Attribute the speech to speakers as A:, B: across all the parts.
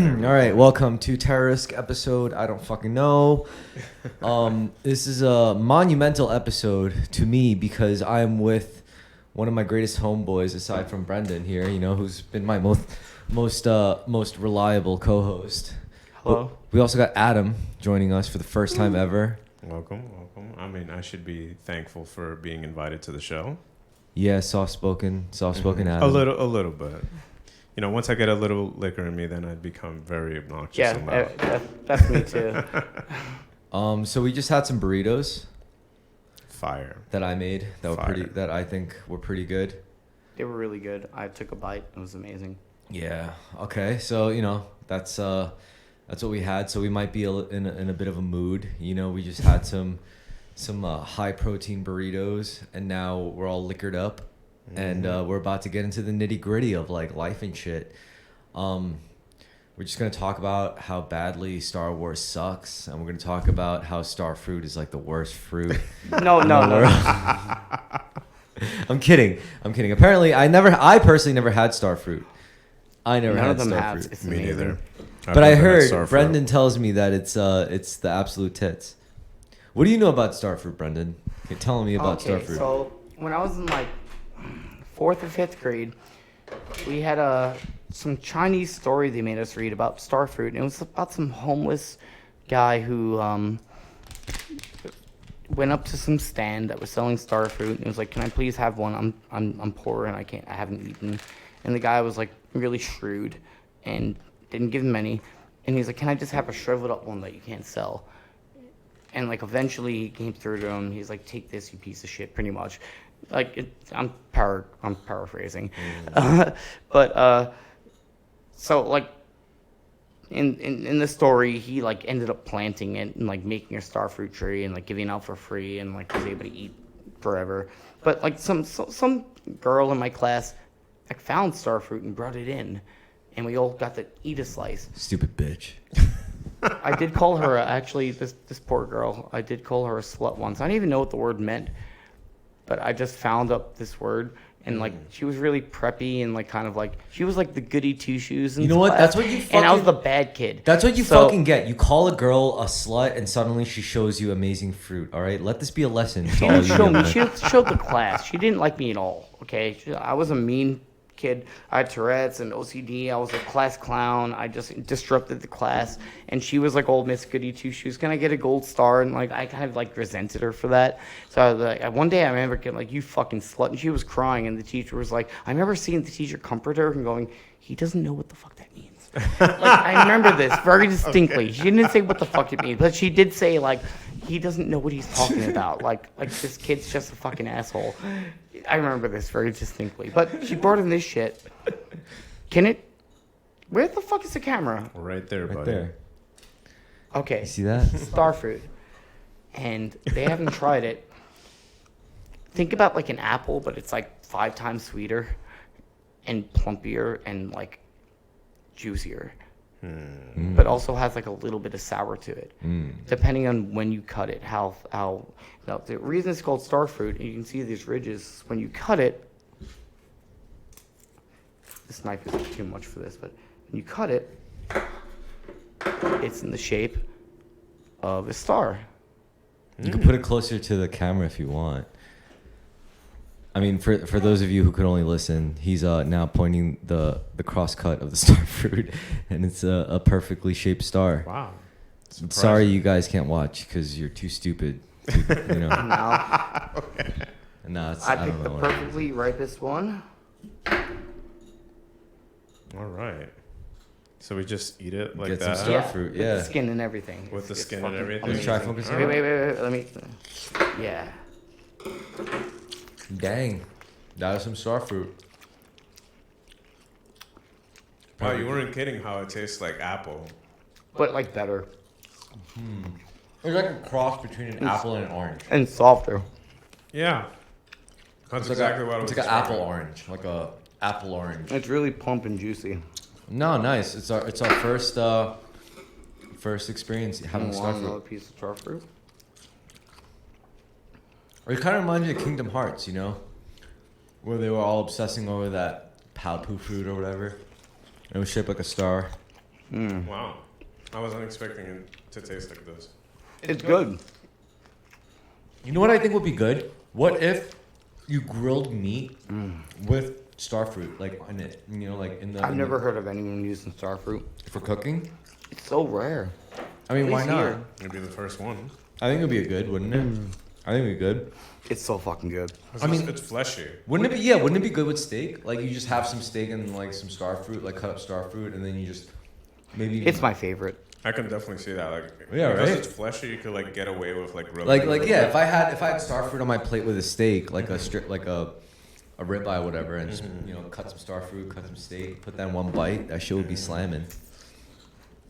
A: All right, welcome to Terrorisk episode. I don't fucking know. This is a monumental episode to me because I'm with one of my greatest homeboys aside from Brendan here. You know, who's been my most reliable co-host.
B: Hello.
A: But we also got Adam joining us for the first time ever.
C: Welcome. I mean, I should be thankful for being invited to the show.
A: Yeah, soft-spoken Adam.
C: A little bit. You know, once I get a little liquor in me, then I'd become very obnoxious.
B: Yeah, that's me too.
A: So we just had some burritos
C: Fire.
A: that I made that were
C: Fire.
A: that I think were pretty good.
B: They were really good. I took a bite. It was amazing.
A: Yeah. Okay. So you know that's what we had. So we might be in a bit of a mood. You know, we just had some high protein burritos, and now we're all liquored up, and we're about to get into the nitty gritty of like life and shit. We're just gonna talk about how badly Star Wars sucks, and we're gonna talk about how star fruit is like the worst fruit.
B: No.
A: I'm kidding. Apparently, I personally never had star fruit. I never
B: None
A: had
B: of them
A: star
B: have.
A: fruit.
B: It's
C: Me
B: amazing.
C: neither.
A: But I heard Brendan tells me that it's the absolute tits. What do you know about starfruit, Brendan? You're telling me about starfruit.
B: So when I was in like 4th or 5th grade, we had some Chinese story they made us read about starfruit, and it was about some homeless guy who went up to some stand that was selling starfruit, and he was like, "Can I please have one? I'm poor and I haven't eaten." And the guy was like really shrewd and didn't give him any, and he's like, "Can I just have a shriveled up one that you can't sell?" And like eventually he came through to him. He's like, "Take this, you piece of shit," pretty much. Like I'm paraphrasing, so like in the story, he like ended up planting it and like making a starfruit tree and like giving it out for free and like was able to eat forever. But like some girl in my class like found starfruit and brought it in, and we all got to eat a slice.
A: Stupid bitch.
B: I did call her actually this poor girl. I did call her a slut once. I didn't even know what the word meant, but I just found up this word, and like she was really preppy and like kind of like she was like the goody two shoes.
A: You know what? That's what you fucking.
B: And I was the bad kid.
A: That's what you fucking get. You call a girl a slut, and suddenly she shows you amazing fruit. All right, let this be a lesson to
B: She
A: all
B: didn't
A: you.
B: show me. She showed the class. She didn't like me at all. Okay, I was a mean kid. I had Tourette's and OCD. I was a class clown. I just disrupted the class, and she was like old Miss Goody Two Shoes. Can I get a gold star? And like I kind of like resented her for that. So I was like, one day I remember getting like, "You fucking slut," and she was crying, and the teacher was like, I remember seeing the teacher comfort her and going, "He doesn't know what the fuck that means." Like I remember this very distinctly. She didn't say what the fuck it means, but she did say like, "He doesn't know what he's talking about." Like this kid's just a fucking asshole. I remember this very distinctly. But she brought in this shit. Can it? Where the fuck is the camera?
C: Right there,
A: Right
C: buddy.
A: there.
B: Okay.
A: You see that?
B: Starfruit. And they haven't tried it. Think about like an apple, but it's like 5 times sweeter and plumpier and like juicier. But also has like a little bit of sour to it, depending on when you cut it. How now the reason it's called starfruit, and you can see these ridges when you cut it. This knife is too much for this, but when you cut it, it's in the shape of a star.
A: You can put it closer to the camera if you want. I mean, for those of you who could only listen, he's now pointing the cross cut of the star fruit, and it's a perfectly shaped star.
C: Wow.
A: Sorry, you guys can't watch because you're too stupid. You know.
B: Now
A: No, it's,
B: I
A: I
B: picked
A: don't
B: the
A: know.
B: perfectly ripest one.
C: All right. So we just eat it like
A: Get some
C: that?
A: stuff. Starfruit,
B: with
A: yeah.
B: the skin and everything.
C: With the
B: It's
C: skin and
B: fucking
C: everything?
A: Let's
B: amazing.
A: try focusing.
B: Wait. Let me. Yeah.
A: Dang, that is some starfruit.
C: Wow, you weren't kidding how it tastes like apple.
B: But like better
A: It's like a cross between an apple and an orange.
B: and softer.
C: Yeah. That's exactly what I was
A: It's like an apple
C: describing.
A: orange, like a apple orange.
B: It's really plump and juicy.
A: No, nice. It's our first experience having
B: Want another
A: starfruit.
B: piece of starfruit?
A: Or it kind of reminds me of Kingdom Hearts, you know, where they were all obsessing over that Palpu fruit or whatever. It was shaped like a star.
C: Wow. I wasn't expecting it to taste like this.
B: It's good.
A: You know what I think would be good? What if you grilled meat with starfruit, like in it, like in the.
B: I've never heard of anyone using starfruit.
A: For cooking.
B: It's so rare.
A: I mean, why
B: At least
A: not?
B: here.
C: It'd be the first one.
A: I think it'd be good, wouldn't it? I think it'd be good.
B: It's so fucking good.
C: I mean, it's fleshy.
A: Wouldn't it be? Yeah, wouldn't it be good with steak? Like you just have some steak and like some starfruit, like cut up starfruit, and then you just maybe.
B: It's my favorite.
C: I can definitely see that. Like,
A: Yeah,
C: because
A: right?
C: it's fleshy, you could like get away with like grilling.
A: like yeah. If I had starfruit on my plate with a steak, like a strip, like a ribeye, or whatever, and just cut some starfruit, cut some steak, put that in one bite, that shit would be slamming.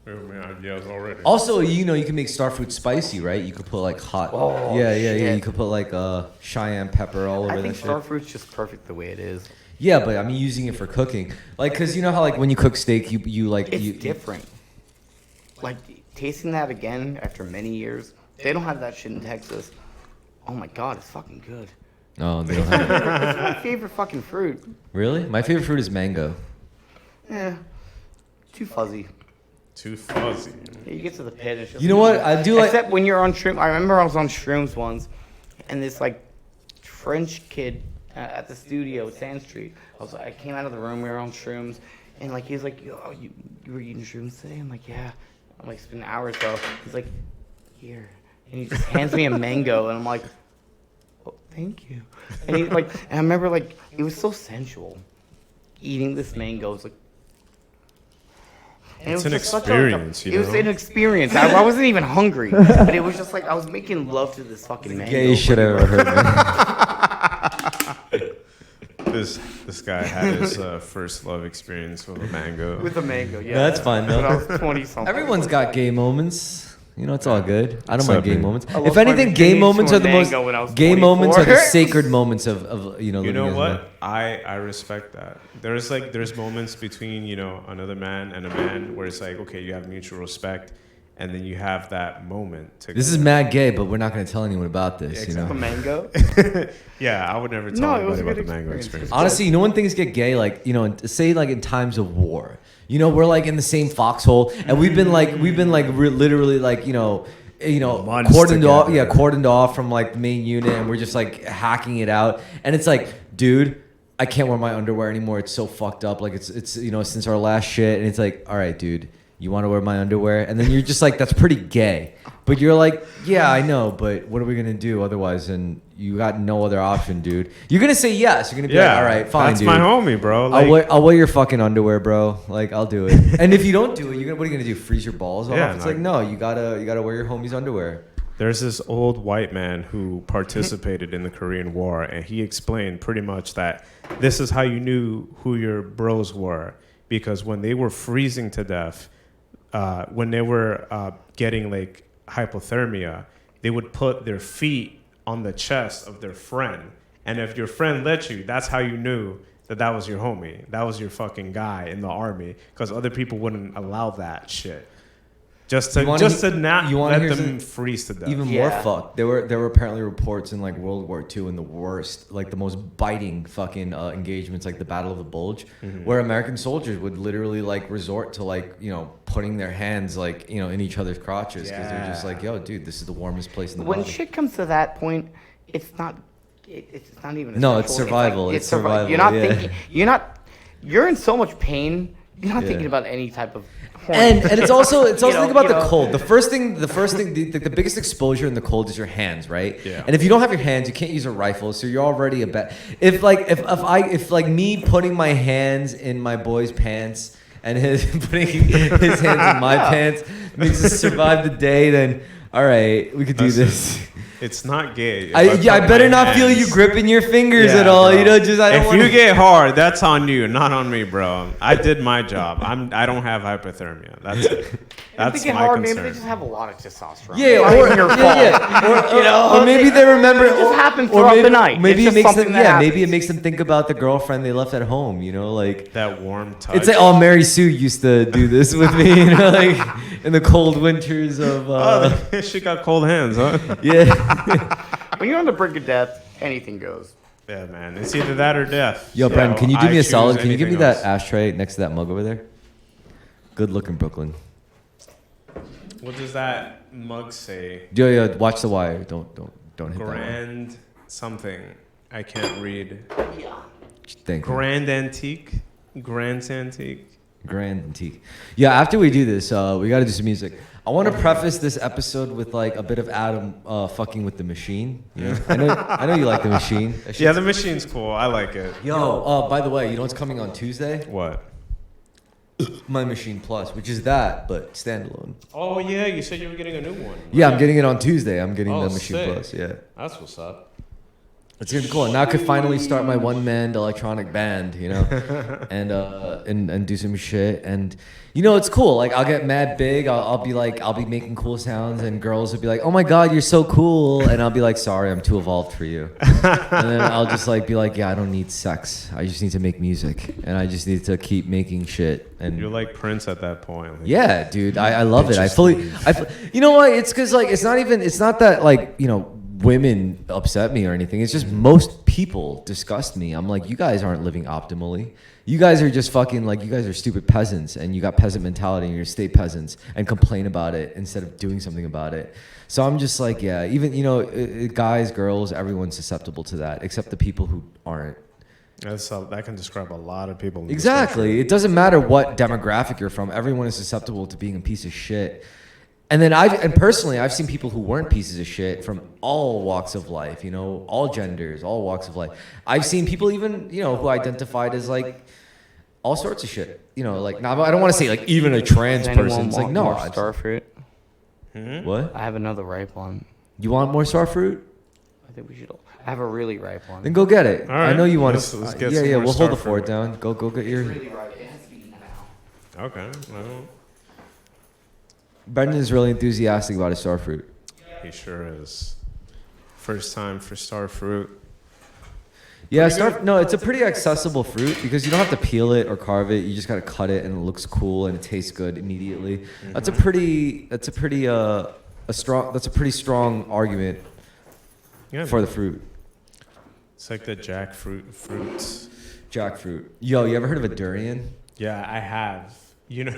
C: Oh man, yeah, already.
A: Also, you can make starfruit spicy, right? You could put like hot.
B: Oh,
A: yeah.
B: shit.
A: You could put like Cheyenne pepper all over
B: I
A: that
B: think
A: shit.
B: starfruit's just perfect the way it is.
A: Yeah, but I mean using it for cooking, like, cause you know how like when you cook steak, you like
B: It's different. Like tasting that again after many years. They don't have that shit in Texas. Oh my god, it's fucking good.
A: No, they don't have it.
B: It's my favorite fucking fruit.
A: Really? My favorite fruit is mango.
B: Yeah, too fuzzy.
C: Too fuzzy.
B: Yeah, you get to the pit. It's just
A: You know what? I do like.
B: Except when you're on shroom. I remember I was on shrooms once, and this like French kid at the studio at Sand Street. I came out of the room. We were on shrooms, and like he was like, "Yo, you were eating shrooms today?" I'm like, "Yeah." I'm like, "It's been hours though." He's like, "Here," and he just hands me a mango, and I'm like, "Oh, thank you." And he like, and I remember like it was so sensual, eating this mango. It's like. And
C: It's
B: it
C: an
B: was just such
C: experience,
B: It
C: you
B: was
C: know?
B: an experience. I wasn't even hungry, but it was just like I was making love to this fucking mango.
A: Gayest shit I ever heard. Man.
C: This guy had his first love experience with a mango.
B: With a mango, yeah.
A: No, that's fine, though.
B: When I was 20 something.
A: Everyone's got gay moments. It's all good. I don't
C: What's
A: mind
C: up,
A: gay
C: dude?
A: moments.
B: I
A: If
B: love
A: anything,
B: my
A: gay
B: beginning
A: moments
B: to
A: are
B: a
A: the most.
B: mango when I was
A: Gay moments are the
B: 24.
A: sacred moments of
C: You
A: living
C: know
A: as a
C: what?
A: man.
C: I respect that. There's moments between another man and a man where it's like, okay, you have mutual respect, and then you have that moment.
A: This is mad gay, but we're not going to tell anyone about this.
B: The mango.
C: Yeah, I would never
B: No,
C: tell
B: it was
C: anybody
B: a
C: about
B: good
C: the mango
B: experience.
C: experience.
A: Honestly, when things get gay, like say like in times of war, we're like in the same foxhole, and we've been literally like
C: Months
A: cordoned off,
C: together.
A: cordoned off from like the main unit, and we're just like hacking it out, and it's like, dude, I can't wear my underwear anymore. It's so fucked up. Like it's since our last shit, and it's like, all right, dude, you want to wear my underwear? And then you're just like, that's pretty gay. But you're like, yeah, I know, but what are we gonna do otherwise? And you got no other option, dude. You're gonna say yes. You're gonna be like, all right, fine,
C: that's
A: dude.
C: my homie, bro. Like,
A: I'll wear your fucking underwear, bro. Like, I'll do it. And if you don't do it, what are you gonna do? Freeze your balls off?
C: Yeah,
A: It's
C: no.
A: like, no, you gotta wear your homie's underwear.
C: There's this old white man who participated in the Korean War, and he explained pretty much that this is how you knew who your bros were, because when they were freezing to death, when they were getting like hypothermia, they would put their feet on the chest of their friend, and if your friend let you, that's how you knew that was your homie, that was your fucking guy in the army, because other people wouldn't allow that shit. Just to not let them freeze to death.
A: Even
B: Yeah.
A: more fucked. There were apparently reports in like World War II in the worst, like the most biting fucking engagements, like the Battle of the Bulge, where American soldiers would literally like resort to like putting their hands like in each other's crotches because they're just like, yo, dude, this is the warmest place in the
B: When
A: world.
B: shit comes to that point, it's not. It's not even.
A: No, it's
B: sexual.
A: survival.
B: Like,
A: It's survival,
B: You're not
A: yeah.
B: thinking. You're in so much pain. You're not
A: Yeah.
B: thinking about any type of.
A: And it's also think about the
B: know.
A: cold. The first thing, the biggest exposure in the cold is your hands, right?
C: Yeah.
A: And if you don't have your hands, you can't use a rifle, so you're already a bad. If me putting my hands in my boy's pants and putting his hands in my pants makes us survive the day, then all right, we could do this.
C: It's not gay.
A: I better not feel you gripping your fingers at all.
C: Bro.
A: Just I don't
C: if
A: want
C: you get hard, that's on you, not on me, bro. I did my job. I don't have hypothermia. That's it. That's
B: thinking
C: my
B: hard,
C: concern.
B: maybe they just have a lot of testosterone.
A: Yeah,
B: It's not
A: or
B: even your fault.
A: or maybe they remember.
B: It just happened
A: or
B: throughout
A: maybe,
B: the night.
A: Maybe
B: It's
A: it
B: just
A: makes them.
B: something that
A: Yeah, maybe it
B: happens.
A: makes them think about the girlfriend they left at home. Like
C: that warm touch.
A: it's like, oh, Mary Sue used to do this with me. Like in the cold winters of.
C: She got cold hands, huh?
A: Yeah.
B: When you're on the brink of death, anything goes.
C: Yeah, man. It's either that or death.
A: Yo,
C: So
A: Brent, can you do
C: I
A: me a
C: choose
A: solid? Can you give me
C: anything
A: that
C: else.
A: ashtray next to that mug over there? Good looking Brooklyn.
C: What does that mug say?
A: Yeah. Watch The Wire. Don't hit that one.
C: Grand something. I can't read.
B: Yeah.
A: Thank you.
C: Grand Antique. Grand Antique.
A: Grand Antique. Yeah, after we do this, we got to do some music. I want to preface this episode with like a bit of Adam fucking with the machine. You know? I know you like the machine.
C: Yeah, the machine's cool. I like it.
A: Yo, by the way, you know what's coming on Tuesday?
C: What?
A: My Machine Plus, which is that, but standalone.
C: Oh, yeah, you said you were getting a new one.
A: Yeah, I'm getting it on Tuesday. I'm getting
C: Oh,
A: the Machine
C: sick.
A: Plus, yeah.
C: That's what's up.
A: It's gonna be cool. And now I could finally start my one-man electronic band, you know, and do some shit. And you know, it's cool. Like I'll get mad big. I'll be making cool sounds, and girls will be like, "Oh my god, you're so cool!" And I'll be like, "Sorry, I'm too evolved for you." And then I'll just like be like, "Yeah, I don't need sex. I just need to make music, and I just need to keep making shit." And
C: You're like Prince at that point. Like,
A: yeah, dude, I love it. You know what? It's because like it's not that like you know. Women upset me or anything. It's just most people disgust me. I'm like, you guys aren't living optimally. You guys are just fucking like, you guys are stupid peasants and you got peasant mentality and you're state peasants and complain about it instead of doing something about it. So I'm just like, yeah, even, you know, guys, girls, everyone's susceptible to that except the people who aren't.
C: That can describe a lot of people. In this
A: Exactly.
C: country.
A: It doesn't matter what demographic you're from. Everyone is susceptible to being a piece of shit. And then personally, I've seen people who weren't pieces of shit from all walks of life, you know, all genders, all walks of life. I've seen people even, you know, who identified as like all sorts of shit, you know, like, now I don't want to say like even a trans
B: Does anyone
A: person. It's like,
B: want
A: no.
B: more starfruit?
A: What?
B: I have another ripe one.
A: You want more starfruit?
B: I think we should. I have a really ripe one.
A: Then go get it.
C: All right.
A: I know you want
C: Let's
A: to.
C: get
A: Yeah,
C: some more
A: we'll hold the
C: starfruit.
A: fort down. Go get your.
B: Really ripe. It has to be eaten now.
C: Okay. Well,
A: Brendan is really enthusiastic about his starfruit.
C: he sure is. First time for starfruit.
A: Yeah, no, it's a pretty accessible fruit because you don't have to peel it or carve it. You just gotta cut it and it looks cool and it tastes good immediately.
C: Mm-hmm.
A: That's a pretty strong argument
C: Yeah,
A: for the fruit.
C: it's like the jackfruit fruits.
A: Jackfruit. Yo, you ever heard of a durian?
C: Yeah, I have. You know,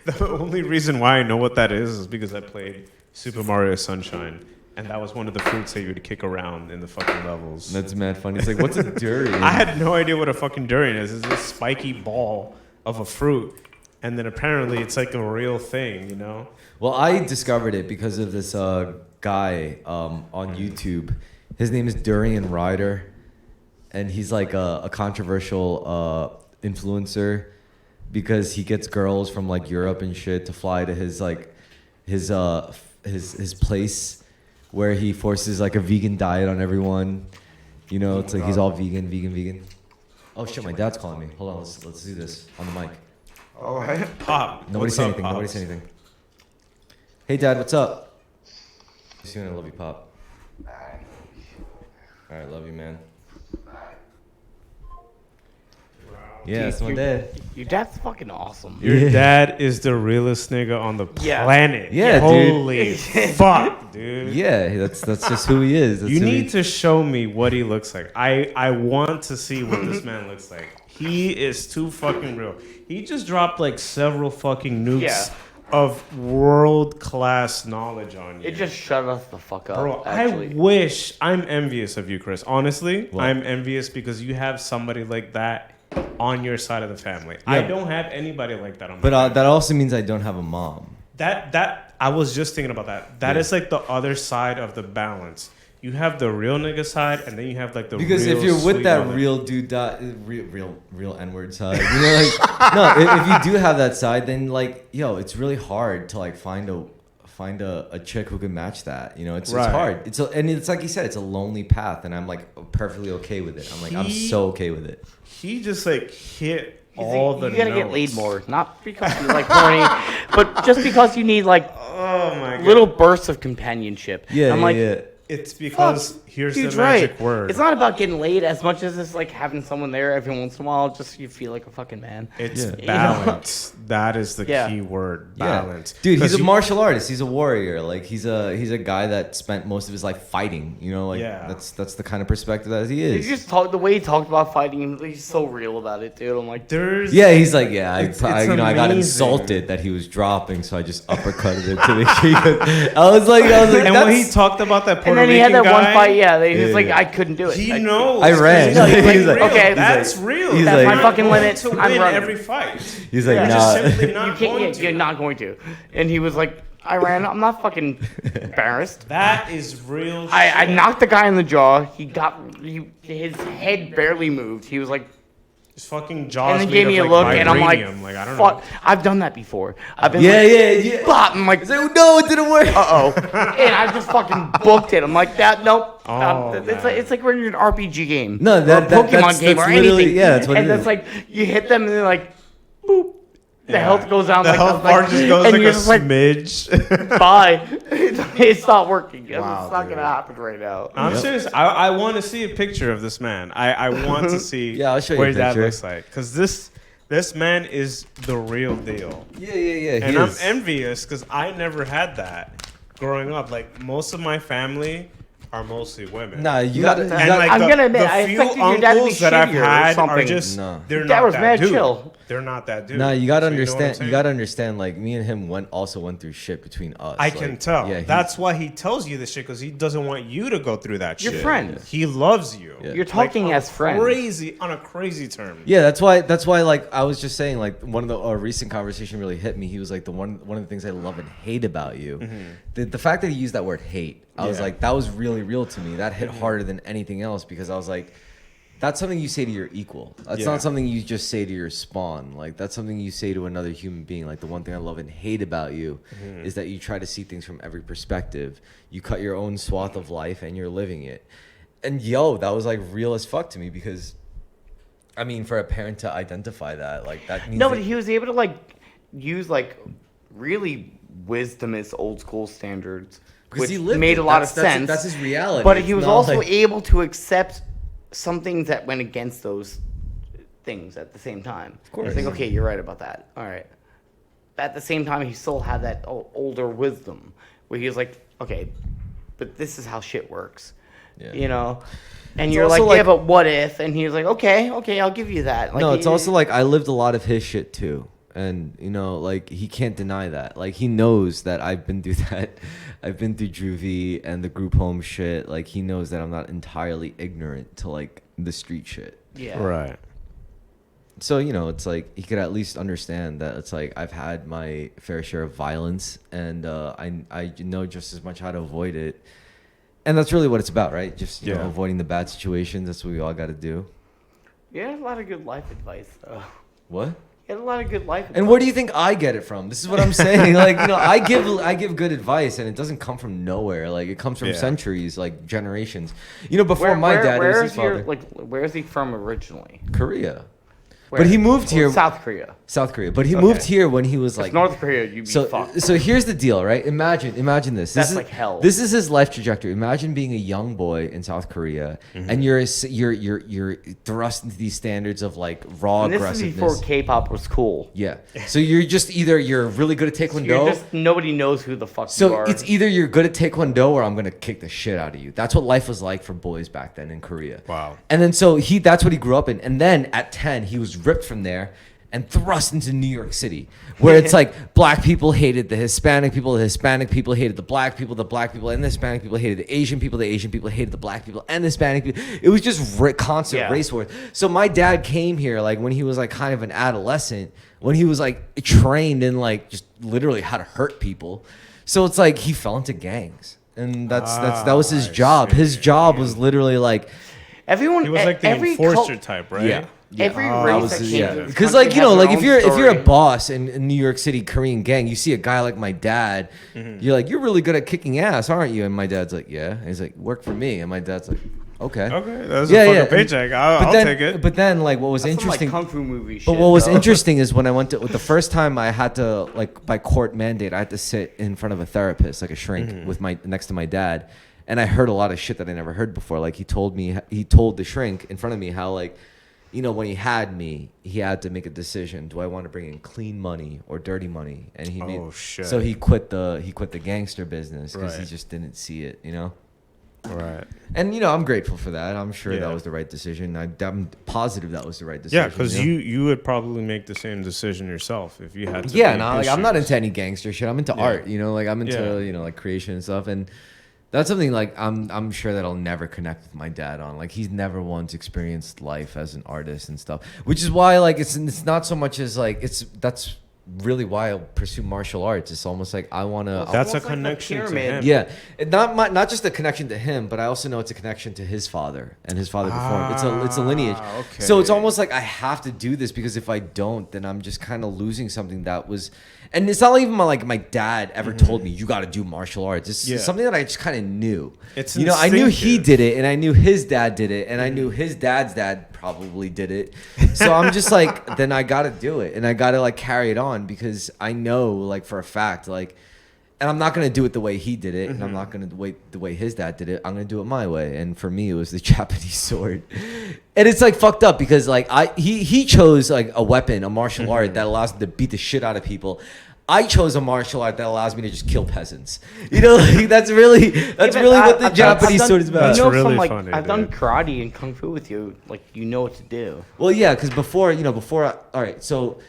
C: the only reason why I know what that is because I played Super Mario Sunshine, and that was one of the fruits that you would kick around in the fucking levels.
A: That's mad funny. It's like, what's a durian?
C: I had no idea what a fucking durian is. It's this spiky ball of a fruit, and then apparently it's like a real thing, you know?
A: Well, I discovered it because of this guy on YouTube. His name is Durian Ryder, and he's like a controversial influencer because he gets girls from like Europe and shit to fly to his place where he forces like a vegan diet on everyone. You know, it's like he's all vegan. Oh shit, my dad's calling me. Hold on, let's do this on the mic.
C: All right. Pop.
A: Nobody
C: What's
A: say
C: up,
A: anything. Nobody
C: Pops?
A: say anything. Hey, Dad, what's up? See you, I love you, Pop. All right, love you, man. Yeah, that's my dad.
B: Your dad's fucking awesome.
C: Your dad is the realest nigga on the
B: Yeah.
C: planet.
A: Yeah, dude.
C: Holy fuck, dude.
A: Yeah, that's just who he is. That's
C: You
A: who
C: need to show me what he looks like. I want to see what this man looks like. He is too fucking real. He just dropped like several fucking nukes
B: Yeah.
C: of world class knowledge on you.
B: It just shut us the fuck up.
C: Bro,
B: actually.
C: I'm envious of you, Chris. Honestly,
A: What?
C: I'm envious because you have somebody like that on your side of the family.
A: Yeah.
C: I don't have anybody like that on my
A: But
C: family.
A: that also means I don't have a mom.
C: That I was just thinking about that. That
A: Yeah.
C: is like the other side of the balance. You have the real nigga side, and then you have like the
A: Because
C: real
A: if you're with
C: sweet
A: that
C: mother.
A: real dude, real N-word side, you know, like no, if you do have that side, then like, yo, it's really hard to like find a chick who can match that. You know, it's
C: Right.
A: hard. And it's like you said, it's a lonely path, and I'm like perfectly okay with it. I'm so okay with it.
C: He just like hit
B: He's
C: all
B: like,
C: the
B: you gotta
C: notes.
B: get laid more, not because you like horny, but just because you need like
C: Oh my god.
B: little bursts of companionship.
A: Yeah,
B: I'm
A: yeah,
B: like,
A: yeah.
C: It's because here's the
B: Dude's
C: magic
B: right.
C: word.
B: It's not about getting laid as much as it's like having someone there every once in a while, just so you feel like a fucking man.
C: It's
A: Yeah.
C: balance. That is the
B: Yeah.
C: key word.
A: Yeah.
C: Balance.
A: Dude, he's
C: 'Cause
A: a martial artist. He's a warrior. Like he's a guy that spent most of his life fighting. You know, like
C: Yeah.
A: that's the kind of perspective that he
B: He
A: is.
B: just the way he talked about fighting, he's so real about it, dude. I'm like,
C: There's
A: Yeah, he's like, yeah,
C: It's
A: I got
C: amazing.
A: insulted that he was dropping, so I just uppercutted it to the I was like,
C: and when
A: that's-
C: he talked about that Puerto
B: and then he had
C: Rican
B: that one
C: guy,
B: fight, yeah. He was
A: Yeah,
B: like,
A: yeah.
B: I couldn't do it.
C: he
B: I
C: knows.
A: I ran.
C: He's
A: He's
C: like,
A: like-
C: real.
B: okay,
C: That's real.
A: he's
B: That's
A: like-
B: my fucking
C: You're going
B: limit.
C: to
B: I'm
C: win
B: running.
C: every fight.
A: He's like,
B: Yeah.
C: You're
A: nah.
C: just simply
B: You
C: not
B: can't,
C: going to.
B: you're not going to. And he was like, I ran. I'm not fucking embarrassed.
C: That is real.
B: I
C: shit.
B: knocked the guy in the jaw. His head barely moved. He was like,
C: His fucking jaws
B: and then
C: made
B: gave
C: of,
B: me a
C: like,
B: look, and I'm like,
C: vibranium. I don't
B: fuck.
C: know.
B: I've done that before. I've been
A: Yeah,
B: like,
A: yeah.
B: bop. I'm like,
A: He's like, no, it didn't work.
B: uh-oh. And I just fucking booked it. I'm like, that, nope.
C: Oh,
B: It's like when you're in an RPG game.
A: No,
B: or a
A: that-
B: Pokemon
A: that's-
B: game
A: that's
B: or
A: literally-
B: anything.
A: yeah, that's what
B: and
A: it
B: that's
A: is.
B: like, you hit them, and they're like, boop. The
C: Yeah.
B: health goes down
C: The
B: like
C: health
B: like,
C: bar just goes
B: and
C: like
B: you're
C: a
B: just like,
C: smidge.
B: bye. It's not working.
C: Wow,
B: It's not
C: dude.
B: going to happen right now.
C: I'm
A: Yep.
C: serious. I want to see a picture of this man. I want to see
A: Yeah, I'll show you
C: what
A: a
C: his dad
A: picture.
C: looks like. Because this man is the real deal.
A: Yeah, yeah.
C: And I'm envious because I never had that growing up. Like, most of my family are mostly women.
A: Nah, you gotta.
C: And
B: I'm
C: like
B: gonna admit,
C: the
B: I
C: few
B: expected your dad to be
C: uncles that I've
B: shittier or
C: had are
B: something.
C: just
A: No.
C: they're
B: Your dad
C: not
B: was
C: that
B: mad
C: dude.
B: chill.
C: They're not that dude.
A: Nah, you gotta
C: So know what I'm
A: understand.
C: saying?
A: You gotta understand. Like me and him also went through shit between us.
C: I
A: Like,
C: can tell.
A: Yeah, he's-
C: That's why he tells you this shit because he doesn't want you to go through that
B: Your
C: shit.
B: friends.
C: He loves you.
A: Yeah.
B: You're talking
C: Like,
B: as friends.
C: Crazy on a crazy term.
A: Yeah, that's why. Like I was just saying. Like one of the recent conversation really hit me. He was like one of the things I love and hate about you. The fact that he used that word hate. I was
C: Yeah.
A: like, that was really real to me. That hit harder than anything else because I was like, that's something you say to your equal. That's
C: Yeah.
A: not something you just say to your spawn. Like that's something you say to another human being. Like the one thing I love and hate about you is that you try to see things from every perspective. You cut your own swath of life and you're living it. And yo, that was like real as fuck to me because, I mean, for a parent to identify that, like that means
B: No,
A: that-
B: but he was able to like use like really wisdomous old school standards,
A: Because
B: which
A: he lived
B: made
A: it.
B: a lot of
A: That's-
B: sense.
A: that's his reality.
B: But
A: It's
B: he was
A: not
B: also
A: like-
B: able to accept some things that went against those things at the same time. Of
A: course.
B: I think, okay, you're right about that. All right. At the same time, he still had that older wisdom where he was like, okay, but this is how shit works.
A: Yeah.
B: You know? And
A: It's
B: you're like,
A: also
B: yeah,
A: like-
B: but what if? And he was like, okay, I'll give you that. Like,
A: no, it's
B: he-
A: also like I lived a lot of his shit too. And, you know, like he can't deny that. Like he knows that I've been through that. I've been through juvie and the group home shit. Like he knows that I'm not entirely ignorant to like the street shit.
B: yeah.
C: Right.
A: So, you know, it's like he could at least understand that it's like I've had my fair share of violence and I know just as much how to avoid it. And that's really what it's about, right? Just, you know,
C: Yeah.
A: avoiding the bad situations. That's what we all got to do.
B: You had a lot of good life advice, though.
A: What?
B: You had a lot of good life advice.
A: And where do you think I get it from? This is what I'm saying. Like, you know, I give good advice, and it doesn't come from nowhere. Like, it comes from
C: Yeah.
A: centuries, like generations. You know, before my dad, it was his father.
B: Where is he from originally?
A: Korea,
B: Where?
A: but he moved
B: Well,
A: here,
B: South Korea.
A: South Korea. But he
B: Okay.
A: moved here when he was
B: Like
A: like
B: North Korea, you'd be
A: So,
B: fucked.
A: so here's the deal, right? Imagine this.
B: That's
A: This is
B: like hell.
A: This is his life trajectory. Imagine being a young boy in South Korea, and you're thrust into these standards of like raw
B: And this is
A: aggressiveness.
B: before K-pop was cool.
A: Yeah. So you're just either you're really good at Taekwondo.
B: You're just nobody knows who the fuck you
A: So
B: are.
A: it's either you're good at Taekwondo or I'm gonna kick the shit out of you. That's what life was like for boys back then in Korea.
C: Wow.
A: And then so that's what he grew up in. And then at 10, he was ripped from there and thrust into New York City, where it's like black people hated the Hispanic people hated the black people, and the Hispanic people hated the Asian people hated the black people, and the Hispanic people. It was just constant
B: Yeah.
A: race wars. So my dad came here like when he was like kind of an adolescent, when he was like trained in like just literally how to hurt people. So it's like he fell into gangs. And that was his
C: I
A: job.
C: see.
A: His job was literally like
B: Everyone.
C: He was like the
B: every
C: enforcer
B: cult-
C: type, right?
A: Yeah.
B: Every
C: Oh,
B: race
C: that
B: that
C: was-
B: came
C: yeah.
B: to this
A: Because
B: country
A: like, you know,
B: has
A: like
B: their
A: if
B: own
A: you're a
B: story.
A: boss in New York City Korean gang, you see a guy like my dad, you're like, you're really good at kicking ass, aren't you? And my dad's like, yeah. And he's like, work for me. And my dad's like, okay.
C: Okay, that's
A: Yeah,
C: a fucking
A: yeah.
C: paycheck. I'll
A: then,
C: take it.
A: But then like what was
B: That's
A: interesting
B: some, like, kung fu movie shit.
A: But what was
B: though.
A: interesting is when I went to the first time I had to like by court mandate I had to sit in front of a therapist like a shrink with my next to my dad, And I heard a lot of shit that I never heard before. Like he told the shrink in front of me how like, when he had me, he had to make a decision. Do I want to bring in clean money or dirty money? And
C: Shit.
A: So he quit the gangster business because he
C: Right.
A: just didn't see it,
C: Right.
A: And I'm grateful for that. I'm sure
C: Yeah.
A: that was the right decision. I'm positive that was the right decision.
C: Yeah, because you would probably make the same decision yourself if you had to.
A: Yeah,
C: be
A: no,
C: in
A: like
C: his
A: I'm not
C: shoes.
A: into any gangster shit. I'm into
C: Yeah.
A: art, like I'm into,
C: Yeah.
A: like creation and stuff. And that's something like I'm sure that I'll never connect with my dad on. Like he's never once experienced life as an artist and stuff. Which is why like it's not so much as like that's really why I pursue martial arts. It's almost like I want to.
C: That's a
B: Almost like the
C: connection to
B: pyramid.
C: him.
A: Yeah, not just a connection to him, but I also know it's a connection to his father and his father before him. It's a lineage.
C: Okay.
A: So it's almost like I have to do this because if I don't, then I'm just kind of losing something that was. And it's not even my dad ever told me you got to do martial arts. It's
C: Yeah.
A: something that I just kind of knew.
C: It's
A: I knew he
C: instinctive.
A: did it, and I knew his dad did it, and I knew his dad's dad probably did it. So I'm just like, then I got to do it, and I got to like carry it on because I know like for a fact like. And I'm not gonna do it the way he did it, and I'm not gonna wait the way his dad did it. I'm gonna do it my way. And for me, it was the Japanese sword. And it's like fucked up because like he chose like a weapon, a martial art that allows him to beat the shit out of people. I chose a martial art that allows me to just kill peasants. Like that's really what the Japanese sword is about.
C: That's really
B: from, like,
C: funny,
B: I've done
C: dude.
B: karate and kung fu with you. Like you know what to do.
A: Well, yeah, because before all right, so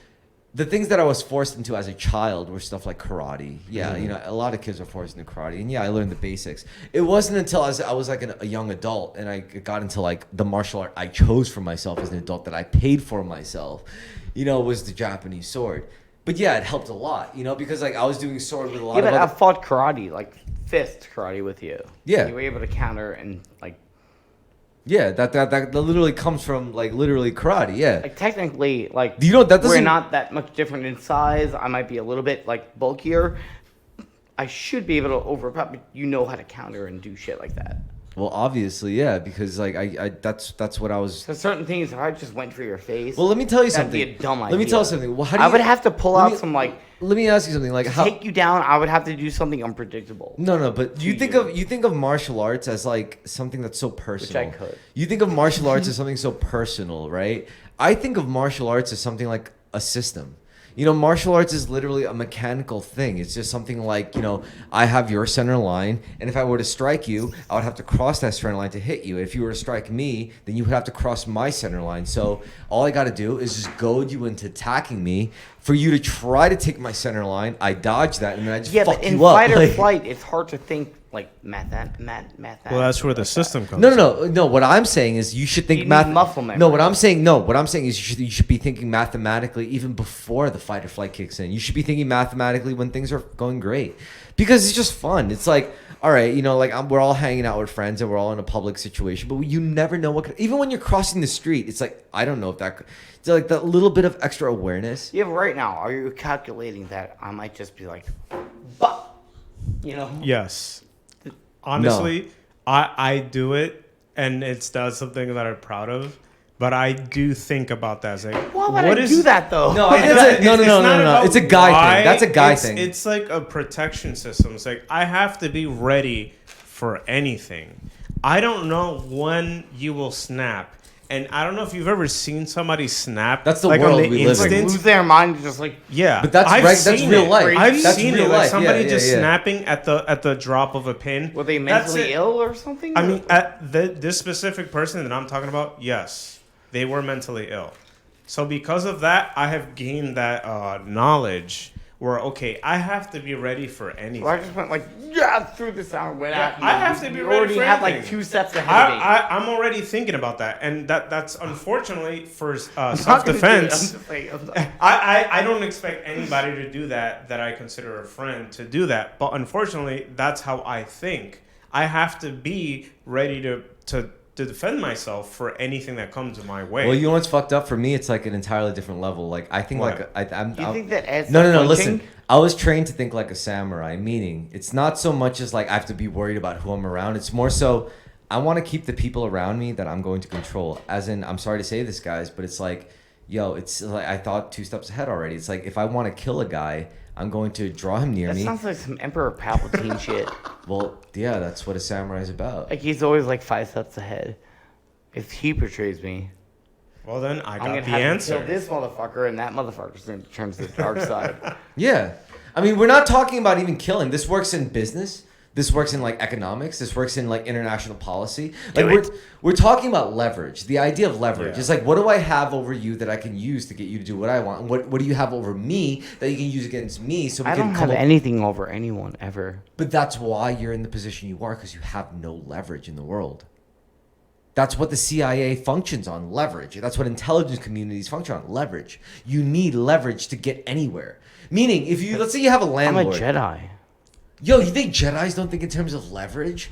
A: the things that I was forced into as a child were stuff like karate. Yeah, a lot of kids are forced into karate, and yeah, I learned the basics. It wasn't until I was like a young adult, and I got into like the martial art I chose for myself as an adult that I paid for myself. Was the Japanese sword. But yeah, it helped a lot, because like I was doing sword with a lot
B: Yeah,
A: of
B: but I
A: other.
B: fought karate, like fist karate with you.
A: Yeah.
B: You were able to counter and like
A: Yeah, that literally comes from like literally karate. Yeah.
B: technically like
A: That
B: we're
A: doesn't.
B: not that much different in size. I might be a little bit like bulkier. I should be able to overpower, but you know how to counter and do shit like that.
A: Well, obviously, yeah, because like I that's what I was.
B: So certain things, if I just went for your face,
A: Well, let me tell you
B: that'd
A: something.
B: be a dumb
A: Let me
B: idea.
A: tell you something. Well, how do
B: I
A: you,
B: would have to pull
A: let
B: out
A: me-
B: some like
A: Let me ask you something. Like how?
B: take you down. I would have to do something unpredictable.
A: No, but you
B: to
A: think
B: you.
A: of martial arts as like something that's so personal.
B: could.
A: You think of martial arts as something so personal, right? I think of martial arts as something like a system. Martial arts is literally a mechanical thing. It's just something like, I have your center line, and if I were to strike you, I would have to cross that center line to hit you. If you were to strike me, then you would have to cross my center line. So all I got to do is just goad you into attacking me. For you to try to take my center line, I dodge that, and then I just
B: Yeah,
A: fuck
B: but in
A: you up.
B: fight or
A: Like-
B: flight, it's hard to think like math.
C: Well, that's where the system comes.
A: No. What I'm saying is you should think
B: You need muscle memory.
A: No, what I'm saying is you should be thinking mathematically even before the fight or flight kicks in. You should be thinking mathematically when things are going great, because it's just fun. It's like, all right, we're all hanging out with friends and we're all in a public situation, but you never know what. Even when you're crossing the street, it's like I don't know if that. It's like that little bit of extra awareness.
B: Yeah, but right now, are you calculating that I might just be like, but,
C: Yes. Honestly, I do it, and it's that's something that I'm proud of. But I do think about that. It's like,
B: why would
C: what
B: I
C: is-
B: do that though?
A: No,
C: It's
A: no.
C: not about
A: It's a guy
C: why,
A: thing. That's a guy
C: it's-
A: thing.
C: It's like a protection system. It's like I have to be ready for anything. I don't know when you will snap. And I don't know if you've ever seen somebody snap.
A: That's the
C: like
A: world
C: on the
A: we live in.
B: like
C: instant.
B: lose their mind, just like
C: Yeah,
A: But that's
C: I've
A: that's
C: seen
A: real
C: it.
A: life.
C: I've
A: That's
C: seen
A: real
C: it,
A: life.
C: like somebody
A: Yeah,
C: just
A: yeah.
C: snapping at the drop of a pin.
B: were they
C: That's
B: mentally
C: it.
B: ill or something?
C: I mean, this specific person that I'm talking about, yes, they were mentally ill. So because of that, I have gained that knowledge where, okay, I have to be ready for anything.
B: so I just went like, yeah, threw this out, went
C: Yeah,
B: at you.
C: I have to be
B: You
C: ready
B: already
C: for
B: had like
C: anything.
B: 2 steps ahead of me.
C: I'm already thinking about that, and that's unfortunately for
B: I'm not gonna do it. I'm
C: self-defense.
B: just like,
C: I don't expect anybody to do that I consider a friend to do that, but unfortunately, that's how I think. I have to be ready to defend myself for anything that comes my way.
A: Well, you know what's fucked up for me? It's like an entirely different level. Like I think
C: What?
A: I'm.
B: Do you think that adds
A: No.
B: to punching?
A: Listen, I was trained to think like a samurai. Meaning, it's not so much as like I have to be worried about who I'm around. It's more so I want to keep the people around me that I'm going to control. As in, I'm sorry to say this, guys, but it's like yo, it's like I thought 2 steps ahead already. It's like if I want to kill a guy, I'm going to draw him near
B: That
A: me.
B: sounds like some Emperor Palpatine shit.
A: Well, yeah, that's what a samurai is about.
B: Like he's always like 5 steps ahead. If he portrays me,
C: Well, then I
B: I'm
C: got
B: gonna
C: the
B: have
C: answer.
B: to kill this motherfucker, and that motherfucker's gonna turn to the dark side.
A: Yeah. I mean, we're not talking about even killing. This works in business. This works in like economics. This works in like international policy. Like we're talking about leverage. The idea of leverage is like, what do I have over you that I can use to get you to do what I want? And what do you have over me that you can use against me? So we
B: I
A: can
B: don't
A: come
B: have
A: up.
B: anything over anyone ever.
A: But that's why you're in the position you are, because you have no leverage in the world. That's what the CIA functions on, leverage. That's what intelligence communities function on, leverage. You need leverage to get anywhere. Meaning, if you, let's say you have a
B: I'm
A: landlord.
B: a Jedi.
A: Yo, you think Jedis don't think in terms of leverage?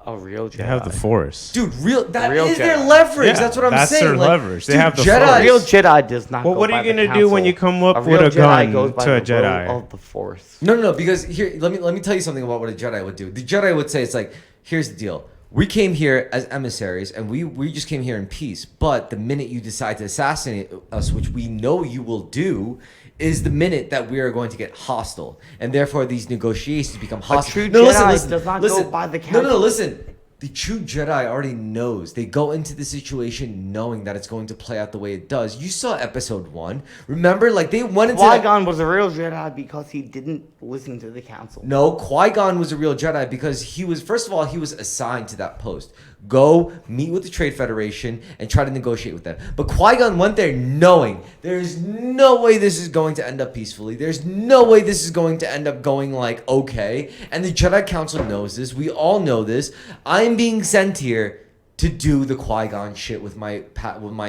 B: A real Jedi.
C: They have the Force.
A: Dude, that
B: Real
A: is their
B: Jedi.
A: leverage.
C: Yeah,
A: that's what I'm
C: that's
A: saying.
C: their
A: Like,
C: leverage. They
A: dude,
C: have the
A: Jedis,
C: Force.
B: A real Jedi does not
C: Well,
B: go
C: what are
B: by
C: you
B: the
C: gonna do when
B: council.
C: you come up
B: A
C: with
B: real
C: a gun
B: Jedi goes by
C: to a
B: the will
C: Jedi?
B: of the Force.
A: No, because here, let me tell you something about what a Jedi would do. The Jedi would say, it's like, here's the deal. We came here as emissaries, and we just came here in peace. But the minute you decide to assassinate us, which we know you will do, is the minute that we are going to get hostile, and therefore these negotiations become hostile.
B: true Jedi does not go by the council.
A: No, listen. The true Jedi already knows. They go into the situation knowing that it's going to play out the way it does. You saw episode 1. Remember? Like, they went into...
B: Qui-Gon was a real Jedi because he didn't listen to the council.
A: No, Qui-Gon was a real Jedi because he was, first of all, he was assigned to that post. Go meet with the Trade Federation and try to negotiate with them. But Qui-Gon went there knowing there's no way this is going to end up peacefully. There's no way this is going to end up going like okay. And the Jedi Council knows this. We all know this. I'm being sent here to do the Qui-Gon shit with my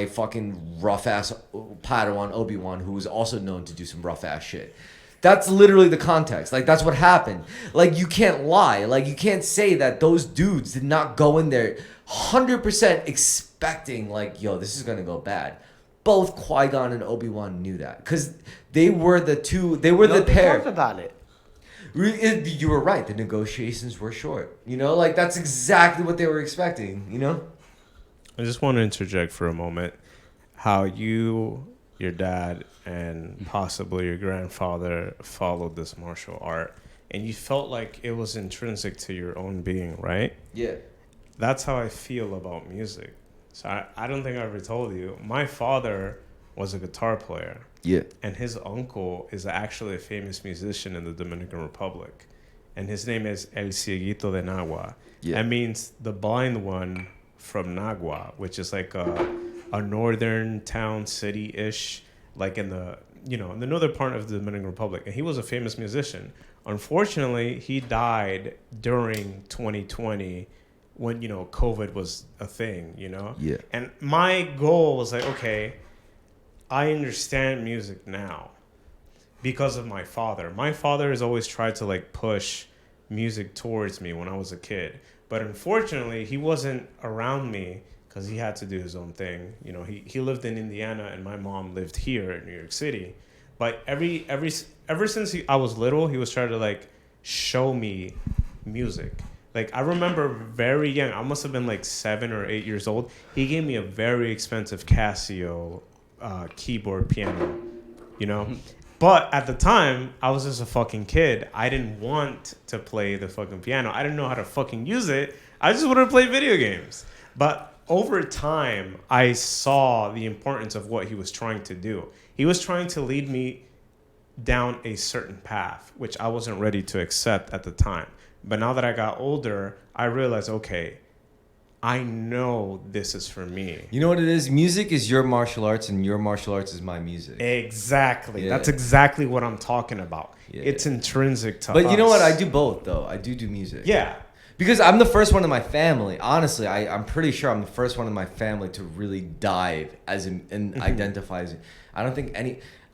A: fucking rough ass Padawan Obi-Wan, who was also known to do some rough ass shit. That's literally the context. Like, that's what happened. Like, you can't lie. Like, you can't say that those dudes did not go in there 100% expecting, like, yo, this is going to go bad. Both Qui-Gon and Obi-Wan knew that. Because they were the pair.
B: They talked about it.
A: You were right. The negotiations were short. You know, like, that's exactly what they were expecting, you know?
C: I just want to interject for a moment how you, your dad, and possibly your grandfather followed this martial art, and you felt like it was intrinsic to your own being, right?
A: Yeah.
C: That's how I feel about music. So I don't think I ever told you. My father was a guitar player.
A: Yeah.
C: And his uncle is actually a famous musician in the Dominican Republic. And his name is El Cieguito de Nagua.
A: Yeah.
C: That means the blind one from Nagua, which is like a northern town, city-ish, like in the northern part of the Dominican Republic. And he was a famous musician. Unfortunately, he died during 2020 when, COVID was a thing,
A: Yeah.
C: And my goal was like, okay, I understand music now because of my father. My father has always tried to like push music towards me when I was a kid. But unfortunately, he wasn't around me because he had to do his own thing. He lived in Indiana and my mom lived here in New York City. But ever since I was little, he was trying to like show me music. Like, I remember very young, I must have been like 7 or 8 years old. He gave me a very expensive Casio keyboard piano, But at the time, I was just a fucking kid. I didn't want to play the fucking piano. I didn't know how to fucking use it. I just wanted to play video games. But over time, I saw the importance of what he was trying to do. He was trying to lead me down a certain path, which I wasn't ready to accept at the time. But now that I got older, I realized, okay, I know this is for me.
A: You know what it is? Music is your martial arts, and your martial arts is my music.
C: Exactly.
A: Yeah.
C: That's exactly what I'm talking about.
A: Yeah.
C: It's intrinsic to us.
A: But you know what? I do both, though. I do music.
C: Yeah.
A: Because I'm the first one in my family. Honestly, I'm pretty sure I'm the first one in my family to really dive and identify as. I don't think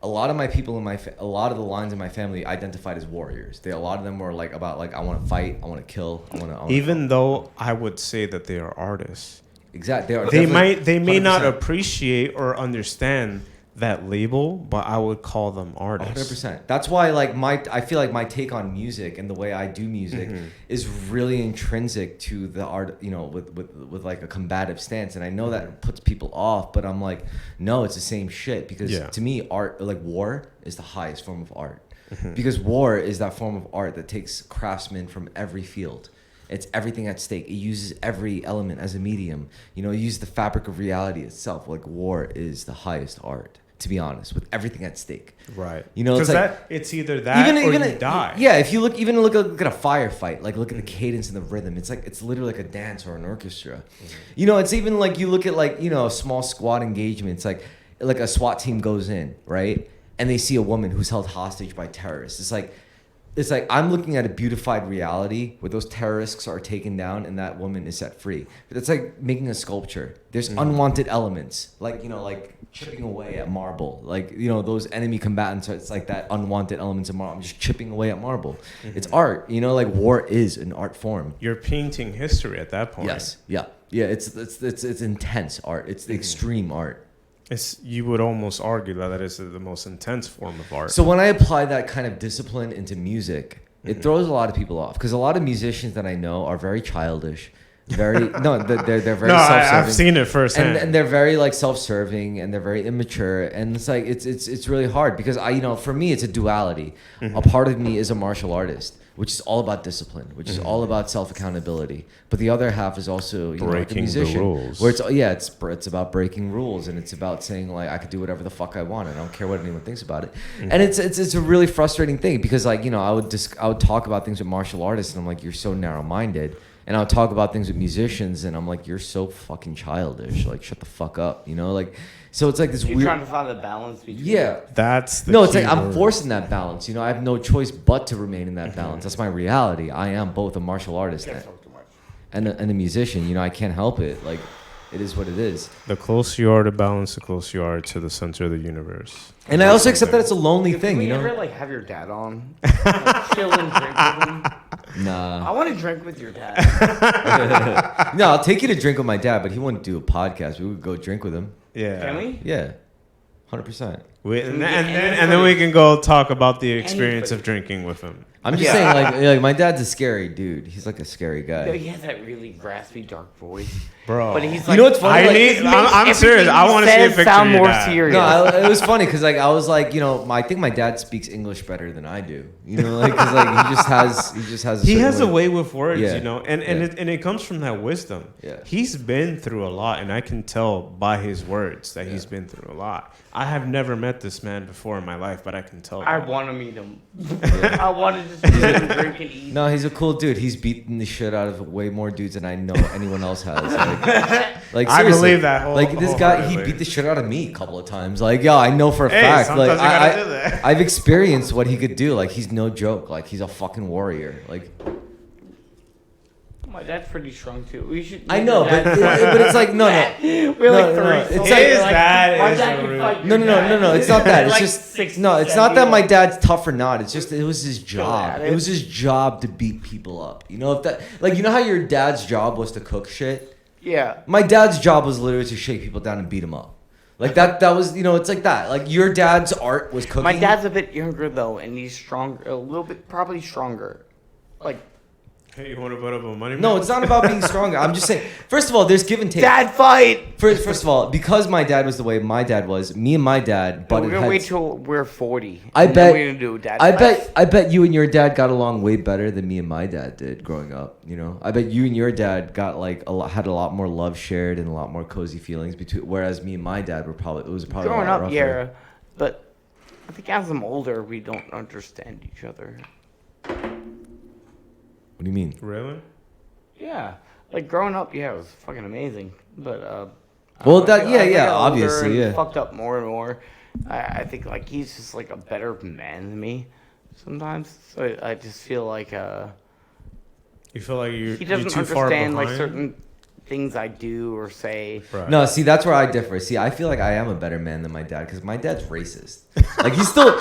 A: a lot of my people a lot of the lines in my family identified as warriors. A lot of them were like about like I want to fight, I want to kill, I want to.
C: Even though I would say that they are artists.
A: Exactly.
C: They may not appreciate or understand that label, but I would call them artists.
A: 100%. That's why like I feel like my take on music and the way I do music is really intrinsic to the art, with like a combative stance. And I know that puts people off, but I'm like, no, it's the same shit, because to me, art, like war, is the highest form of art. Because war is that form of art that takes craftsmen from every field. It's everything at stake. It uses every element as a medium. It uses the fabric of reality itself. Like war is the highest art, to be honest, with everything at stake.
C: Right.
A: It's like
C: it's either that or you die.
A: Yeah, if you look at a firefight, like look at the cadence and the rhythm. It's like it's literally like a dance or an orchestra. It's even like you look at like a small squad engagement. It's like a SWAT team goes in, right, and they see a woman who's held hostage by terrorists. It's like I'm looking at a beautified reality where those terrorists are taken down and that woman is set free. But it's like making a sculpture. There's unwanted elements, like like chipping away at marble. Like those enemy combatants. It's like that unwanted elements of marble. I'm just chipping away at marble. It's art. Like war is an art form.
C: You're painting history at that point.
A: Yes. Yeah. Yeah. It's intense art. It's the extreme art.
C: You would almost argue that is the most intense form of art.
A: So when I apply that kind of discipline into music, it throws a lot of people off, because a lot of musicians that I know are very childish, they're very self-serving.
C: I've seen it firsthand,
A: and they're very like self-serving, and they're very immature, and it's like it's really hard, because for me it's a duality. A part of me is a martial artist, which is all about discipline, which is all about self-accountability. But the other half is also like a musician,
C: the rules.
A: where it's about breaking rules, and it's about saying like I could do whatever the fuck I want, and I don't care what anyone thinks about it. And it's a really frustrating thing, because like I would talk about things with martial artists, and I'm like, you're so narrow-minded. And I'll talk about things with musicians, and I'm like, you're so fucking childish. Like, shut the fuck up, Like, so it's like this
B: You're
A: weird.
B: trying to find the balance between.
A: Yeah,
C: that's the
A: no. It's like
C: key
A: I'm
C: word.
A: forcing that balance. I have no choice but to remain in that balance. That's my reality. I am both a martial artist and a musician. I can't help it. Like, it is what it is.
C: The closer you are to balance, the closer you are to the center of the universe.
A: And I also accept that it's a lonely thing.
B: Can we ever like have your dad on, like, chill and drink with him?
A: Nah.
B: I want to drink with your dad.
A: No, I'll take you to drink with my dad, but he wouldn't do a podcast. We would go drink with him.
C: Yeah.
B: Can we?
A: Yeah, 100%.
C: And then we can go talk about the experience of drinking with him.
A: I'm just saying, like my dad's a scary dude. He's like a scary guy.
B: No, he has that really raspy, dark voice.
C: Bro.
B: But he's like,
A: what's funny?
C: I'm serious. I want to see a picture
B: sound
C: of your
B: more
C: dad.
B: serious.
A: No, it was funny because like I was like, I think my dad speaks English better than I do. Like because like he just has.
C: He has a way with words,
A: Yeah.
C: and it comes from that wisdom.
A: Yeah.
C: He's been through a lot, and I can tell by his words that he's been through a lot. I have never met this man before in my life, but I can tell.
B: I want to meet him. I want to just sit and drink and eat.
A: No, he's a cool dude. He's beaten the shit out of way more dudes than I know anyone else has. Like
C: I
A: seriously.
C: believe that.
A: Like this guy, he beat the shit out of me a couple of times. Like, yeah, I know for a fact.
C: Sometimes
A: Like,
C: you gotta do that.
A: I've experienced what he could do. Like, he's no joke. Like, he's a fucking warrior. Like,
B: My dad's pretty strong too. We should.
A: I know, but it's like no.
B: We're like
A: No,
B: three.
A: it's
B: so
A: like-
B: we're
C: His dad
B: my
C: is
B: dad
C: a
B: can
C: real-
B: fight your
A: No,
B: dad.
A: it's not that. It's
B: Like
A: just
B: 6,
A: no. It's
B: 7
A: not that my
B: years.
A: dad's tough or not. It's just it was his job.
B: at
A: It
B: it.
A: was his job to beat people up. If that, like, how your dad's job was to cook shit.
B: Yeah.
A: My dad's job was literally to shake people down and beat them up. Like that was it's like that. Like your dad's art was cooking.
B: My dad's a bit younger though, and he's stronger, a little bit, probably stronger. Like,
C: Hey, you want to put up a money?
A: No, it's not about being stronger. I'm just saying. First of all, there's give and take.
B: dad fight.
A: First of all, because my dad was the way my dad was, me and my dad
B: We're
A: butted
B: gonna wait
A: heads.
B: till we're 40.
A: I
B: and
A: bet.
B: then we're gonna do dad fight.
A: I bet you and your dad got along way better than me and my dad did growing up. I bet you and your dad got like had a lot more love shared and a lot more cozy feelings between. Whereas me and my dad were probably a
B: Growing
A: lot
B: up,
A: rougher.
B: yeah, but I think as I'm older, we don't understand each other.
A: What do you mean?
C: Really?
B: Yeah, like growing up, yeah, it was fucking amazing. But
A: Well,
B: I
A: that-
B: think
A: yeah,
B: as I
A: yeah,
B: got older
A: obviously,
B: and
A: yeah.
B: Fucked up more and more. I think like he's just like a better man than me sometimes. So I just feel like
C: You feel like
B: he
C: you're
B: doesn't
C: too far
B: understand
C: behind?
B: like certain things I do or say.
C: Right.
A: No, see, that's where I differ. See, I feel like I am a better man than my dad because my dad's racist. Like he still,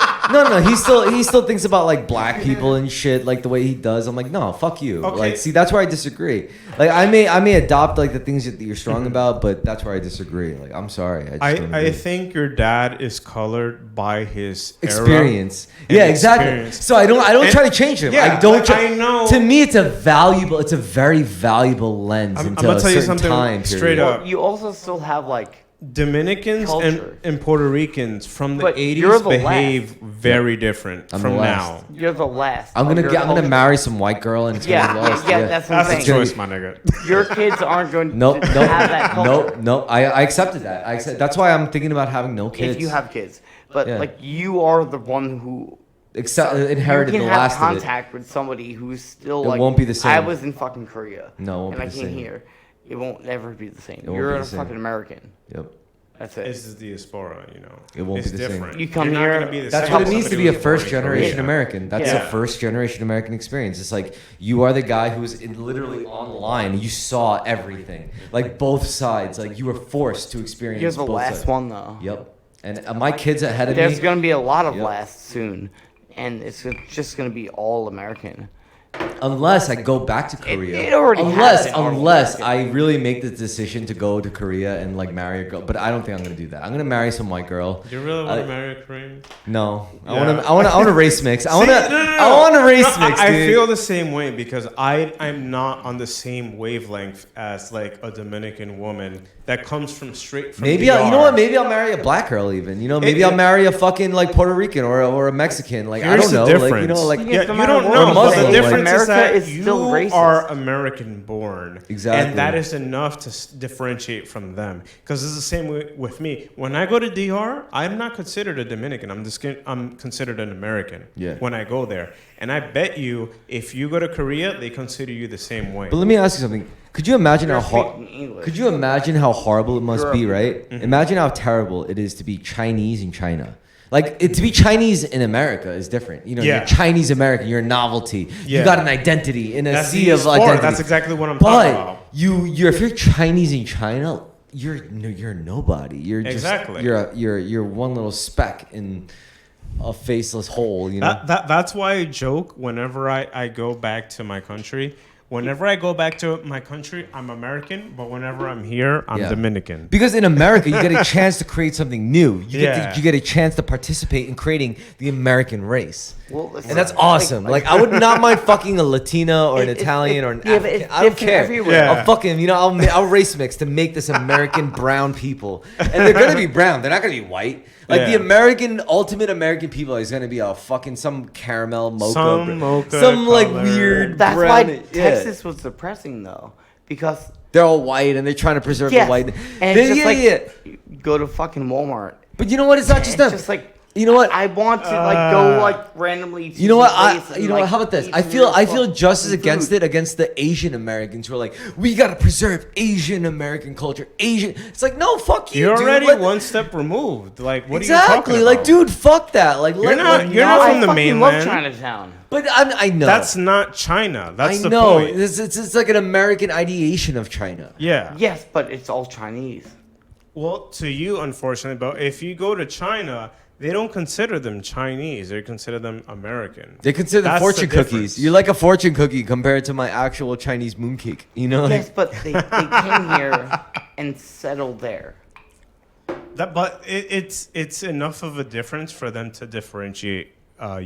A: he still thinks about like black people and shit like the way he does. I'm like, no, fuck you.
C: Okay.
A: Like, see, that's where I disagree. Like, I may adopt like the things that you're strong about, but that's where I disagree. Like, I'm sorry.
C: I think your dad is colored by his
A: experience.
C: Era
A: Yeah,
C: and
A: exactly.
C: experience.
A: So I don't try to change him.
C: Yeah,
A: I don't.
C: like, I know.
A: To me, it's a very valuable lens
C: I'm
A: into
C: gonna
A: a
C: tell you
A: certain
C: something
A: time
C: straight
A: period.
C: up.
B: Well, you also still have like
C: Dominicans
B: culture.
C: and Puerto Ricans from the
B: But you're
C: 80s
B: the
C: behave very different
A: I'm
C: from
A: the
C: now.
A: last.
B: you're the last.
A: I'm
B: of your
A: gonna
B: culture.
A: marry some white girl and it's
B: Yeah,
A: gonna be lost.
B: yeah, that's what I'm
C: That's a
B: saying.
C: choice, my nigga.
B: Your kids aren't going
A: Nope,
B: to have that culture.
A: nope. I accepted that. That's why I'm thinking about having no kids.
B: If you have kids, but
A: Yeah.
B: like you are the one who
A: inherited
B: you
A: the
B: can have
A: last of it.
B: contact with somebody who's still
A: It
B: like
A: won't be the same.
B: I was in fucking Korea.
A: No, it won't
B: and
A: be
B: I
A: the
B: came
A: same.
B: here. It won't ever be the same.
A: won't
B: You're
A: be
B: a
A: the same.
B: fucking American.
A: Yep.
B: That's it.
C: This is diaspora, you know.
A: It won't
C: it's
A: be the same.
C: different.
B: You come
C: You're not
B: here,
C: gonna be the
A: That's
C: same
A: what it
C: as
A: means to
C: somebody
A: be a
C: who was born in
A: first generation
C: Korea.
A: American. That's
B: Yeah.
A: a first generation American experience. It's like you are the guy who's literally online. You saw everything, like both sides. Like you were forced to experience.
B: You're the
A: both
B: last
A: sides.
B: one though.
A: Yep. And my kids ahead of
B: There's
A: me.
B: gonna be a lot of
A: Yep.
B: lasts soon, and it's just gonna be all American.
A: Unless I go back to Korea.
B: it already
A: unless
B: has.
A: unless I really make the decision to go to Korea and like marry a girl, but I don't think I'm gonna do that. I'm gonna marry some white girl.
C: Do you really want
A: I-
C: to marry a Korean?
A: No, I
C: Yeah.
A: want to race mix. I want
C: See,
A: to
C: no.
A: I want to race
C: No,
A: mix.
C: I
A: Dude.
C: feel the same way because I'm not on the same wavelength as like a Dominican woman that comes straight from
A: Maybe
C: DR.
A: you know what? Maybe I'll marry a black girl. Even maybe I'll marry a fucking like Puerto Rican or a Mexican. Like I
C: Here's
A: don't know.
C: the
A: Like you know,
C: difference.
A: like
B: Yeah,
C: Yeah,
B: no
C: you
B: matter
C: don't
B: what,
C: know.
A: Or
C: But
A: Muslim,
C: the
A: like-
C: difference
B: America
C: is that
B: is still
C: you
B: racist.
C: are American born,
A: Exactly.
C: and that is enough to differentiate from them. Because it's the same way with me. When I go to DR, I'm not considered a Dominican. I'm considered an American.
A: Yeah.
C: When I go there, and I bet you, if you go to Korea, they consider you the same way.
A: But let me ask you something. Could you imagine
B: You're
A: how hard?
B: speaking English.
A: Could you imagine how horrible it must be,
B: You're-
A: right?
C: Mm-hmm.
A: Imagine how terrible it is to be Chinese in China. Like to be Chinese in America is different. You know,
C: Yeah.
A: you're Chinese American. You're a novelty. You
C: Yeah.
A: got an identity in a
C: That's
A: sea
C: the
A: of
C: sport.
A: identity.
C: That's exactly what I'm talking about.
A: But if you're Chinese in China, you're nobody. You're just
C: Exactly.
A: you're one little speck in a faceless hole. You know.
C: That's why I joke whenever I go back to my country. Whenever I go back to my country, I'm American, but whenever I'm here, I'm
A: Yeah.
C: Dominican.
A: Because in America, you get a chance to create something new.
C: Yeah.
A: You get a chance to participate in creating the American race.
B: Well, it's
A: And that's
B: like-
A: awesome. Like, I would not mind fucking a Latina or an
B: It- it-
A: Italian
B: it-
A: or an
B: yeah, but
A: African.
B: it's
A: I don't
B: different
A: care.
B: everywhere.
C: Yeah.
A: I'll fucking, I'll race mix to make this American brown people. And they're going to be brown. They're not going to be white. Like, the
C: Yeah.
A: ultimate American people is going to be a fucking some caramel mocha.
C: Some mocha
A: some like
C: color.
A: weird
B: That's
A: brown.
B: why
A: yeah.
B: Texas was depressing though, because
A: They're all white and they're trying to preserve
B: yes,
A: the white.
B: and it's just
A: yeah,
B: like
A: yeah.
B: you go to fucking Walmart.
A: But you know what? It's not just
B: It's
A: them.
B: just like
A: You know what?
B: I want to like go like randomly. To
A: You know what?
B: some place and,
A: You know what?
B: like,
A: How about this?
B: eat
A: I
B: some
A: feel
B: real
A: just as
B: fucking
A: against
B: food.
A: it against the Asian Americans who are like, we gotta preserve Asian American culture. Asian. It's like, no, fuck you.
C: You're
A: dude.
C: already
A: Let-
C: one step removed. Like, what are you
A: exactly.
C: talking
A: Like,
C: about?
A: dude, fuck that. Like,
C: You're not- you're
B: No,
C: not
B: I
C: from the
B: fucking
C: mainland.
B: love Chinatown.
A: But I know.
C: That's not China. That's
A: I
C: the
A: know.
C: point.
A: It's like an American ideation of China.
C: Yeah.
B: Yes, but it's all Chinese.
C: Well, to you, unfortunately, but if you go to China, they don't consider them Chinese. They consider them American.
A: They consider them
C: That's
A: fortune
C: the
A: cookies.
C: difference.
A: You're like a fortune cookie compared to my actual Chinese mooncake. You know? Like,
B: Yes, but they came here and settled there.
C: But it's enough of a difference for them to differentiate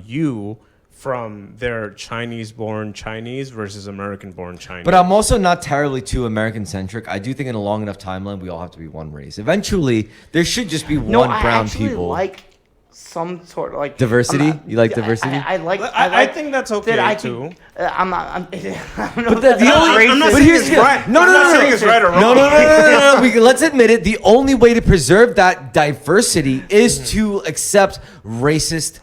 C: you from their Chinese-born Chinese versus American-born Chinese.
A: But I'm also not terribly too American-centric. I do think in a long enough timeline, we all have to be one race. Eventually, there should just be
B: No,
A: one
B: I
A: brown
B: actually
A: people.
B: like some sort of like
A: Diversity?
B: I'm not-
A: You like diversity?
B: I like.
C: I think that's okay,
B: that I
C: too.
B: Can, I'm not. I'm, I don't know
A: But
B: if that's
A: the only,
C: I'm not
A: but
C: saying
A: here's
C: it's
A: the-
C: right.
A: No,
C: I'm
A: no,
C: not
A: no,
C: saying
A: no,
C: it's right or
A: no,
C: wrong.
A: no. Let's admit it. The only way to preserve that diversity is to accept racist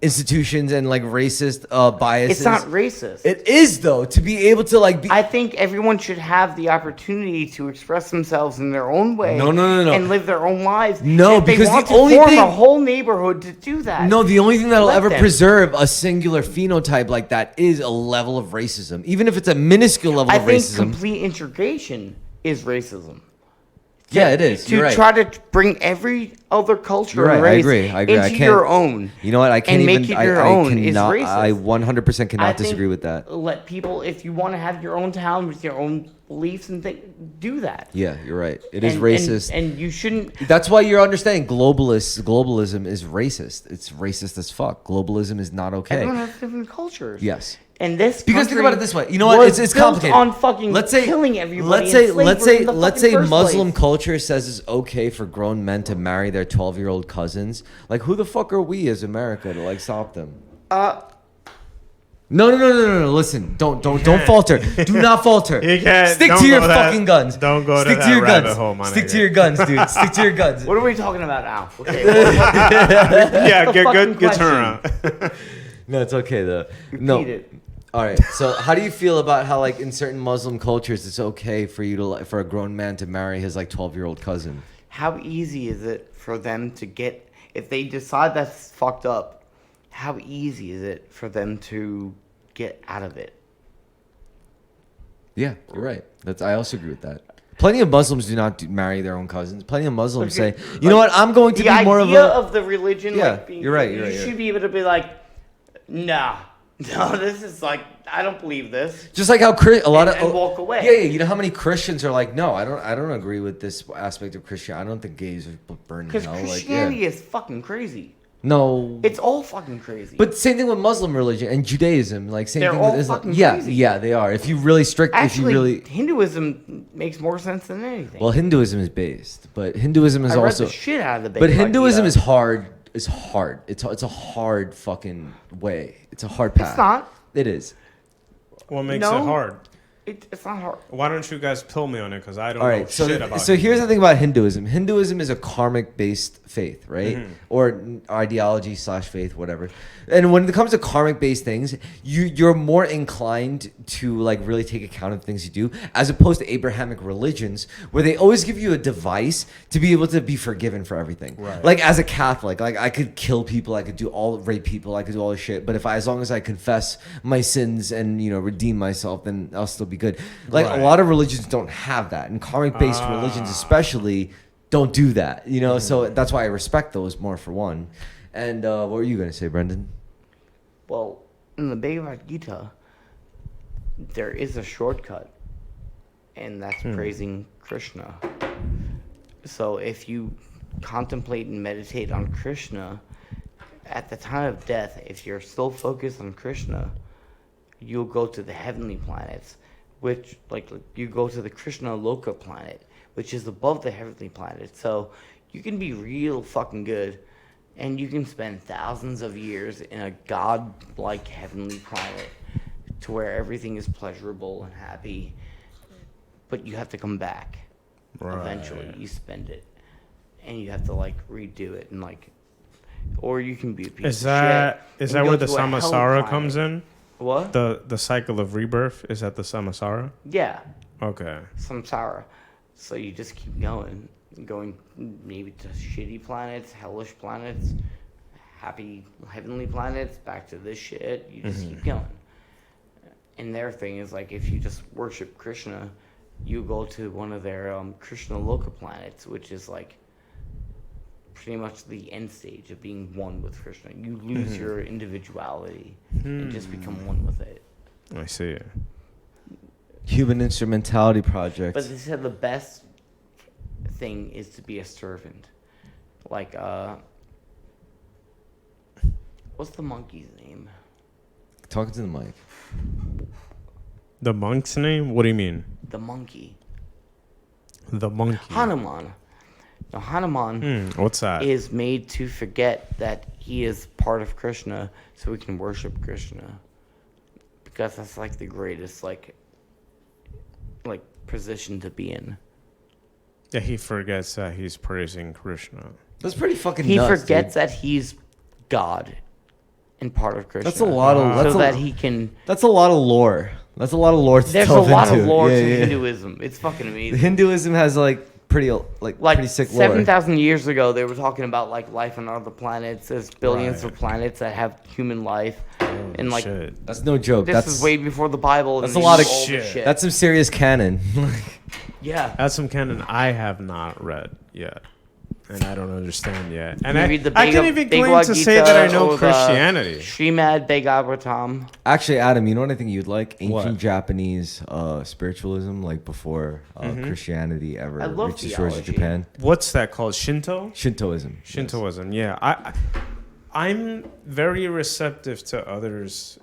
A: institutions and like racist biases.
B: It's not racist.
A: It is though to be able to like be.
B: I think everyone should have the opportunity to express themselves in their own way.
A: No.
B: And live their own lives.
A: No,
B: if they
A: because
B: want
A: the
B: to
A: only
B: form
A: thing-
B: a whole neighborhood to do that.
A: No, the only thing that'll
B: Let
A: ever
B: them.
A: preserve a singular phenotype like that is a level of racism, even if it's a minuscule level
B: I
A: of
B: think
A: racism.
B: complete integration is racism.
A: Yeah, it is.
B: To
A: You're right.
B: try to bring every other culture
A: You're
B: and
A: right. I
B: race
A: agree. I
B: into
A: can't-
B: your own.
A: You know what? I can't
B: and
A: even.
B: make it your own is
A: cannot.
B: racist.
A: I 100% cannot
B: I think
A: disagree with that.
B: Let people, if you want to have your own town with your own beliefs and things, do that.
A: Yeah, you're right. It is
B: And-
A: racist.
B: and you shouldn't.
A: That's why you're understanding globalism is racist. It's racist as fuck. Globalism is not okay.
B: Everyone has different cultures.
A: Yes.
B: And this
A: Because think
B: country
A: about it this way. You know what?
B: was
A: It's
B: built
A: complicated.
B: on fucking killing everybody.
A: Let's say Muslim culture says it's okay for grown men to marry their 12-year-old cousins. Like, who the fuck are we as America to like stop them? No. Listen, don't falter. Do not falter.
C: You can't-
A: Stick
C: don't
A: to your
C: go that-
A: fucking guns.
C: don't go to
A: Stick
C: that
A: to your
C: rabbit
A: guns.
C: hole, my
A: Stick
C: nigga.
A: to your guns, dude. Stick to your guns.
B: What are we talking about now? Okay.
C: Yeah,
B: the
C: good
B: fucking
C: good turnaround.
A: No, it's okay though. No.
B: Repeat it.
A: All right. So, how do you feel about how, like, in certain Muslim cultures, it's okay for you to, like, for a grown man to marry his like 12-year-old cousin?
B: How easy is it for them to get, if they decide that's fucked up, how easy is it for them to get out of it?
A: Yeah, you're right. I also agree with that. Plenty of Muslims do not marry their own cousins. Plenty of Muslims say, you know what, I'm going to be more of
B: the religion.
A: Yeah,
B: like being,
A: you're right,
B: You should be able to be like, nah, no, this is like, I don't believe this.
A: just like how
B: and walk away.
A: Yeah. You know how many Christians are like, no, I don't agree with this aspect of Christianity. I don't think gays are burned in
B: Because
A: hell.
B: Christianity
A: Like, yeah.
B: is fucking crazy.
A: No,
B: It's all fucking crazy.
A: but same thing with Muslim religion and Judaism. Like same
B: They're
A: thing
B: all
A: with Islam.
B: fucking
A: Yeah,
B: crazy.
A: yeah, they are. If you really strict,
B: actually,
A: if you really
B: Hinduism makes more sense than anything.
A: well, Hinduism is based, but Hinduism is
B: I read
A: also
B: the shit out of the.
A: But
B: Bhagavad
A: Hinduism
B: Gita.
A: is hard. It's hard. It's a hard fucking way. It's a hard path.
B: It's not.
A: It is.
C: What makes
B: No.
C: it hard?
B: It's not hard.
C: Why don't you guys pill me on it? Because I don't
A: All
C: know
A: right. So
C: shit about
A: so here's the thing about Hinduism. Hinduism is a karmic based faith, right?
C: Mm-hmm.
A: Or ideology / faith, whatever. And when it comes to karmic based things, you're more inclined to like really take account of things you do, as opposed to Abrahamic religions, where they always give you a device to be able to be forgiven for everything.
C: Right.
A: Like as a Catholic, like I could kill people, I could rape people, I could do all this shit. But as long as I confess my sins and redeem myself, then I'll still be good. Like
C: Right.
A: a lot of religions don't have that, and karmic based religions especially don't do that. So that's why I respect those more for one. And what were you gonna say, Brendan?
B: Well, in the Bhagavad Gita, there is a shortcut, and that's praising Krishna. So if you contemplate and meditate on Krishna, at the time of death, if you're still focused on Krishna, you'll go to the heavenly planets, which, like you go to the Krishna Loka planet, which is above the heavenly planet. So you can be real fucking good, and you can spend thousands of years in a god-like heavenly planet to where everything is pleasurable and happy, but you have to come back.
C: Right.
B: Eventually. You spend it, and you have to like redo it, and like, or you can be a piece
C: Is
B: of
C: that
B: shit
C: is
B: and
C: that
B: go
C: where the
B: to a hell
C: samsara
B: planet.
C: comes in?
B: What?
C: The cycle of rebirth is at the samsara.
B: Yeah,
C: Okay.
B: samsara. So you just keep going maybe to shitty planets, hellish planets, happy heavenly planets, back to this shit. You just keep going. And their thing is like, if you just worship Krishna, you go to one of their Krishna Loka planets, which is like pretty much the end stage of being one with Krishna. You lose your individuality and just become one with it.
C: I see.
A: Human Instrumentality Project.
B: But they said the best thing is to be a servant. Like, what's the monkey's name?
A: Talking to the mic.
C: The monk's name? What do you mean?
B: The monkey.
C: The monkey.
B: Hanuman. Now, Hanuman
C: What's that?
B: is made to forget that he is part of Krishna so we can worship Krishna. Because that's like the greatest, like position to be in.
C: Yeah, he forgets that he's praising Krishna.
A: That's pretty fucking
B: He
A: nuts,
B: forgets
A: dude.
B: that he's God and part of Krishna.
A: That's a lot of
B: so that he can.
A: That's a lot of lore. That's a lot of lore to
B: There's a
A: delve
B: lot
A: into.
B: of lore
A: Yeah,
B: to
A: yeah.
B: Hinduism. It's fucking amazing.
A: Hinduism has pretty sick lore.
B: 7,000 years ago, they were talking about like life on other planets. There's billions
C: Right.
B: of planets that have human life, and like
C: Shit.
A: That's no joke.
B: this is way before the Bible.
A: that's
B: and
A: a lot of
B: all this
C: shit.
A: That's some serious canon.
B: Yeah.
C: That's some canon I have not read yet. And I don't understand yet. And
B: You read the
C: I can't even claim to say that I know Christianity.
B: Srimad Bhagavatam.
A: Actually, Adam, you know what I think you'd like? Ancient
C: What?
A: Japanese spiritualism, like before Christianity ever
B: I love
A: reached the shores of
B: theology.
A: Japan.
C: What's that called? Shinto?
A: Shintoism. yes.
C: Shintoism, yeah. I'm very receptive to others'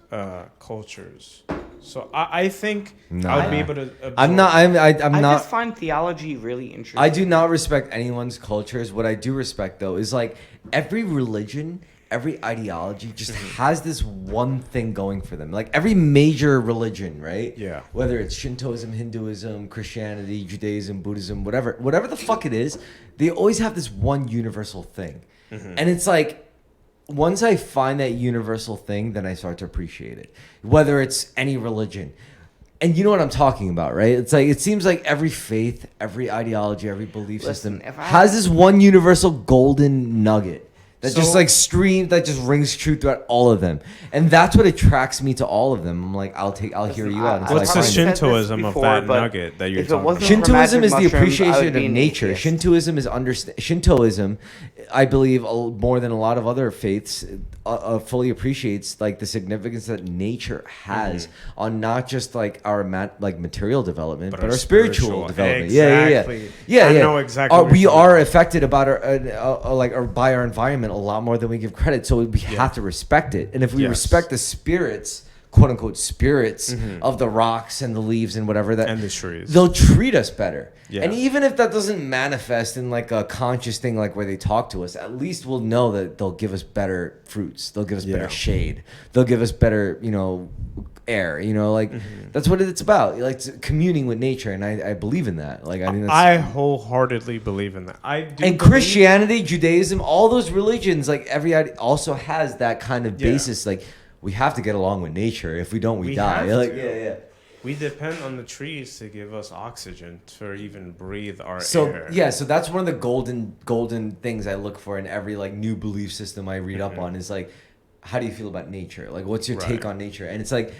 C: cultures. So I think I would be able to absorb.
A: I'm not. I'm
B: I
A: not.
B: just find theology really interesting.
A: I do not respect anyone's cultures. What I do respect, though, is like every religion, every ideology just has this one thing going for them. Like every major religion, right?
C: Yeah.
A: Whether it's Shintoism, Hinduism, Christianity, Judaism, Buddhism, whatever the fuck it is, they always have this one universal thing. And it's like, once I find that universal thing, then I start to appreciate it. Whether it's any religion. And you know what I'm talking about, right? It's like, it seems like every faith, every ideology, every belief
B: Listen,
A: system
B: if I-
A: has this one universal golden nugget that just
C: So-
A: like screams, that just rings true throughout all of them. And that's what attracts me to all of them. I'm like, I'll hear you out until
C: What's
A: I
C: the
A: find it.
C: Shintoism of that
B: but
C: nugget that you're
B: if it
C: talking
B: wasn't
C: about?
B: for
A: Shintoism
B: magic
A: is the
B: mushrooms, I would
A: appreciation
B: be
A: of
B: an
A: nature.
B: atheist.
A: Shintoism is Shintoism, I believe, more than a lot of other faiths, fully appreciates like the significance that nature has on not just like our material development, but our spiritual development.
C: Exactly.
A: Yeah.
C: I know exactly what
A: We
C: you're
A: are
C: talking
A: affected about or by our environment a lot more than we give credit. So we have to respect it, and if we
C: Yes.
A: respect the spirits, quote unquote spirits of the rocks and the leaves and whatever that
C: And the trees.
A: they'll treat us better.
C: Yeah.
A: And even if that doesn't manifest in like a conscious thing, like where they talk to us, at least we'll know that they'll give us better fruits. They'll give us
C: Yeah.
A: better shade. They'll give us better, air. That's what it's about. Like communing with nature, and I believe in that. Like I mean, that's,
C: I wholeheartedly believe in that. I do.
A: and
C: believe-
A: Christianity, Judaism, all those religions, like also has that kind of
C: Yeah.
A: basis. Like we have to get along with nature. If we don't, we die.
C: have
A: Like
C: to.
A: yeah.
C: We depend on the trees to give us oxygen to even breathe our
A: So
C: air.
A: yeah, so that's one of the golden things I look for in every like new belief system I read up on is like, how do you feel about nature? Like, what's your take
C: Right.
A: on nature? And it's like,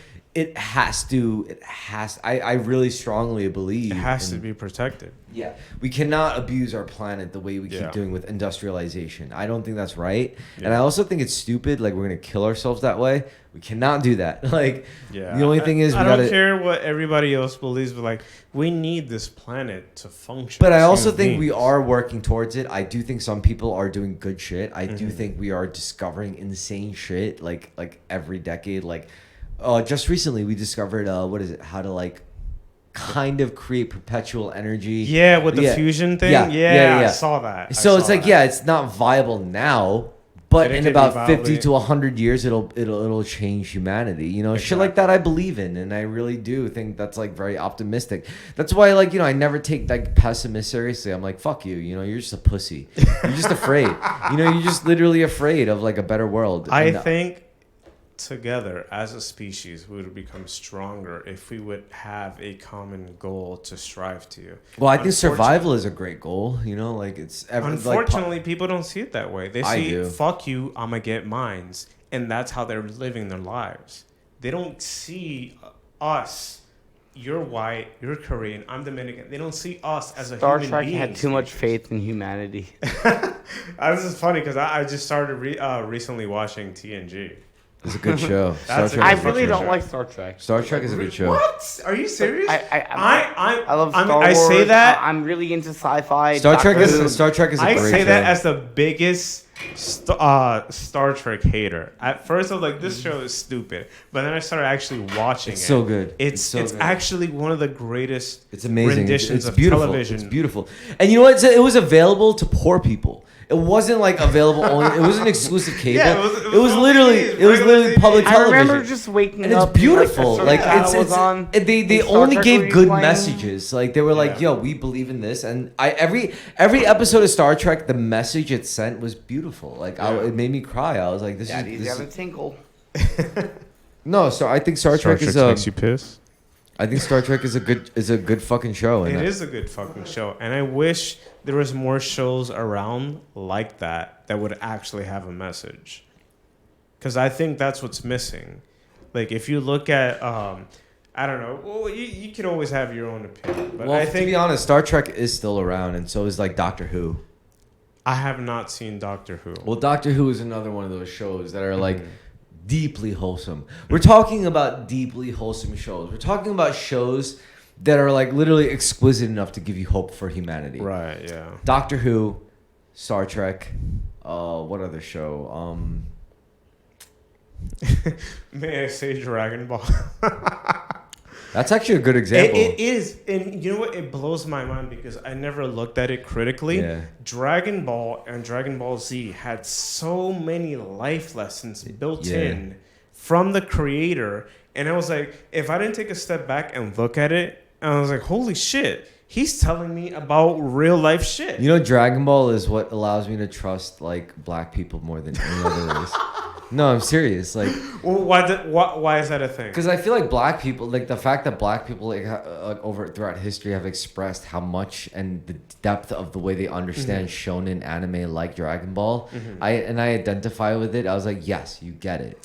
A: I really strongly believe
C: It has to be protected.
A: Yeah, we cannot abuse our planet the way we
C: Yeah.
A: keep doing with industrialization. I don't think that's right, and
C: Yeah.
A: I also think it's stupid. Like we're gonna kill ourselves that way. We cannot do that. Like
C: Yeah.
A: the only thing is we
C: I
A: gotta.
C: don't care what everybody else believes, but like we need this planet to function.
A: But I
C: as
A: also
C: human
A: think we
C: beings.
A: are working towards it. I do think some people are doing good shit. I do think we are discovering insane shit like every decade. Like just recently we discovered how to like kind of create perpetual energy.
C: Yeah, with the fusion thing. Yeah, I saw that.
A: So it's like it's not viable now, but
C: But it
A: in
C: could
A: about
C: be
A: 50 to 100 years it'll change humanity. Shit like that I believe in, and I really do think that's like very optimistic. That's why I never take like pessimist seriously. I'm like, fuck you, you're just a pussy. You're just afraid. You're just literally afraid of like a better world.
C: I
A: And,
C: think together as a species we would become stronger if we would have a common goal to strive to.
A: well, I think survival is a great goal. Like it's
C: Unfortunately, people don't see it that way. They
A: I
C: see,
A: do.
C: fuck you, I'm going to get mines. And that's how they're living their lives. They don't see us. You're white, you're Korean, I'm Dominican. They don't see us as a
B: Star
C: human
B: Trek
C: being.
B: had too much faith in humanity.
C: This is funny because I just started recently watching TNG.
A: It's a good show.
C: That's
A: Star
B: I
A: Trek is a
B: really
A: good
B: don't
A: show.
B: like Star Trek.
A: Star Trek is a good show.
C: What? Are you serious?
B: I love Star
C: I
B: Wars.
C: say that.
B: I'm really into sci-fi.
A: Star Trek
B: Doctor
A: is
B: Who.
A: a great
C: I
A: show.
C: say that as the biggest Star Trek hater. At first, I was like, "This show is stupid," but then I started actually watching
A: It's
C: it.
A: so good.
C: It's
A: so good.
C: actually one of the greatest.
A: It's amazing.
C: renditions
A: It's
C: of
A: beautiful.
C: television.
A: It's beautiful. And you know what? It was available to poor people. It wasn't like available only. It wasn't exclusive cable.
C: Yeah,
A: it was literally public
B: I
A: television.
B: remember just waking
A: and it's
B: up.
A: beautiful.
B: And,
A: Like
B: it's
A: it's
B: on.
A: they
B: and Star
A: only
B: Trek
A: gave
B: would be
A: good
B: playing.
A: messages. Like they were like,
C: Yeah.
A: "Yo, we believe in this." And every episode of Star Trek, the message it sent was beautiful. Like it made me cry. I was like, "This
B: Daddy's
A: is
B: got a tinkle.
A: no." So I think Star Trek is
C: makes you piss.
A: I think Star Trek is a good fucking show. And
C: It is a good fucking show, and I wish there was more shows around like that would actually have a message. Because I think that's what's missing. Like if you look at I don't know. Well, you can always have your own opinion, but
A: Well,
C: I
A: to
C: think
A: be honest, Star Trek is still around, and so is like Doctor Who.
C: I have not seen Doctor Who.
A: Well, Doctor Who is another one of those shows that are like deeply wholesome. We're talking about deeply wholesome shows. We're talking about shows that are like literally exquisite enough to give you hope for humanity.
C: Right, yeah.
A: Doctor Who, Star Trek, what other show?
C: May I say Dragon Ball?
A: That's actually a good example.
C: It is, and you know what? It blows my mind because I never looked at it critically.
A: Yeah.
C: Dragon Ball and Dragon Ball Z had so many life lessons built in from the creator, and I was like, if I didn't take a step back and look at it, I was like, holy shit, he's telling me about real life shit.
A: You know, Dragon Ball is what allows me to trust like black people more than any other race. No, I'm serious. Like,
C: Well, why is that a thing?
A: because I feel like black people, like the fact that black people like over throughout history have expressed how much and the depth of the way they understand shonen anime like Dragon Ball. I identify with it. I was like, yes, you get it,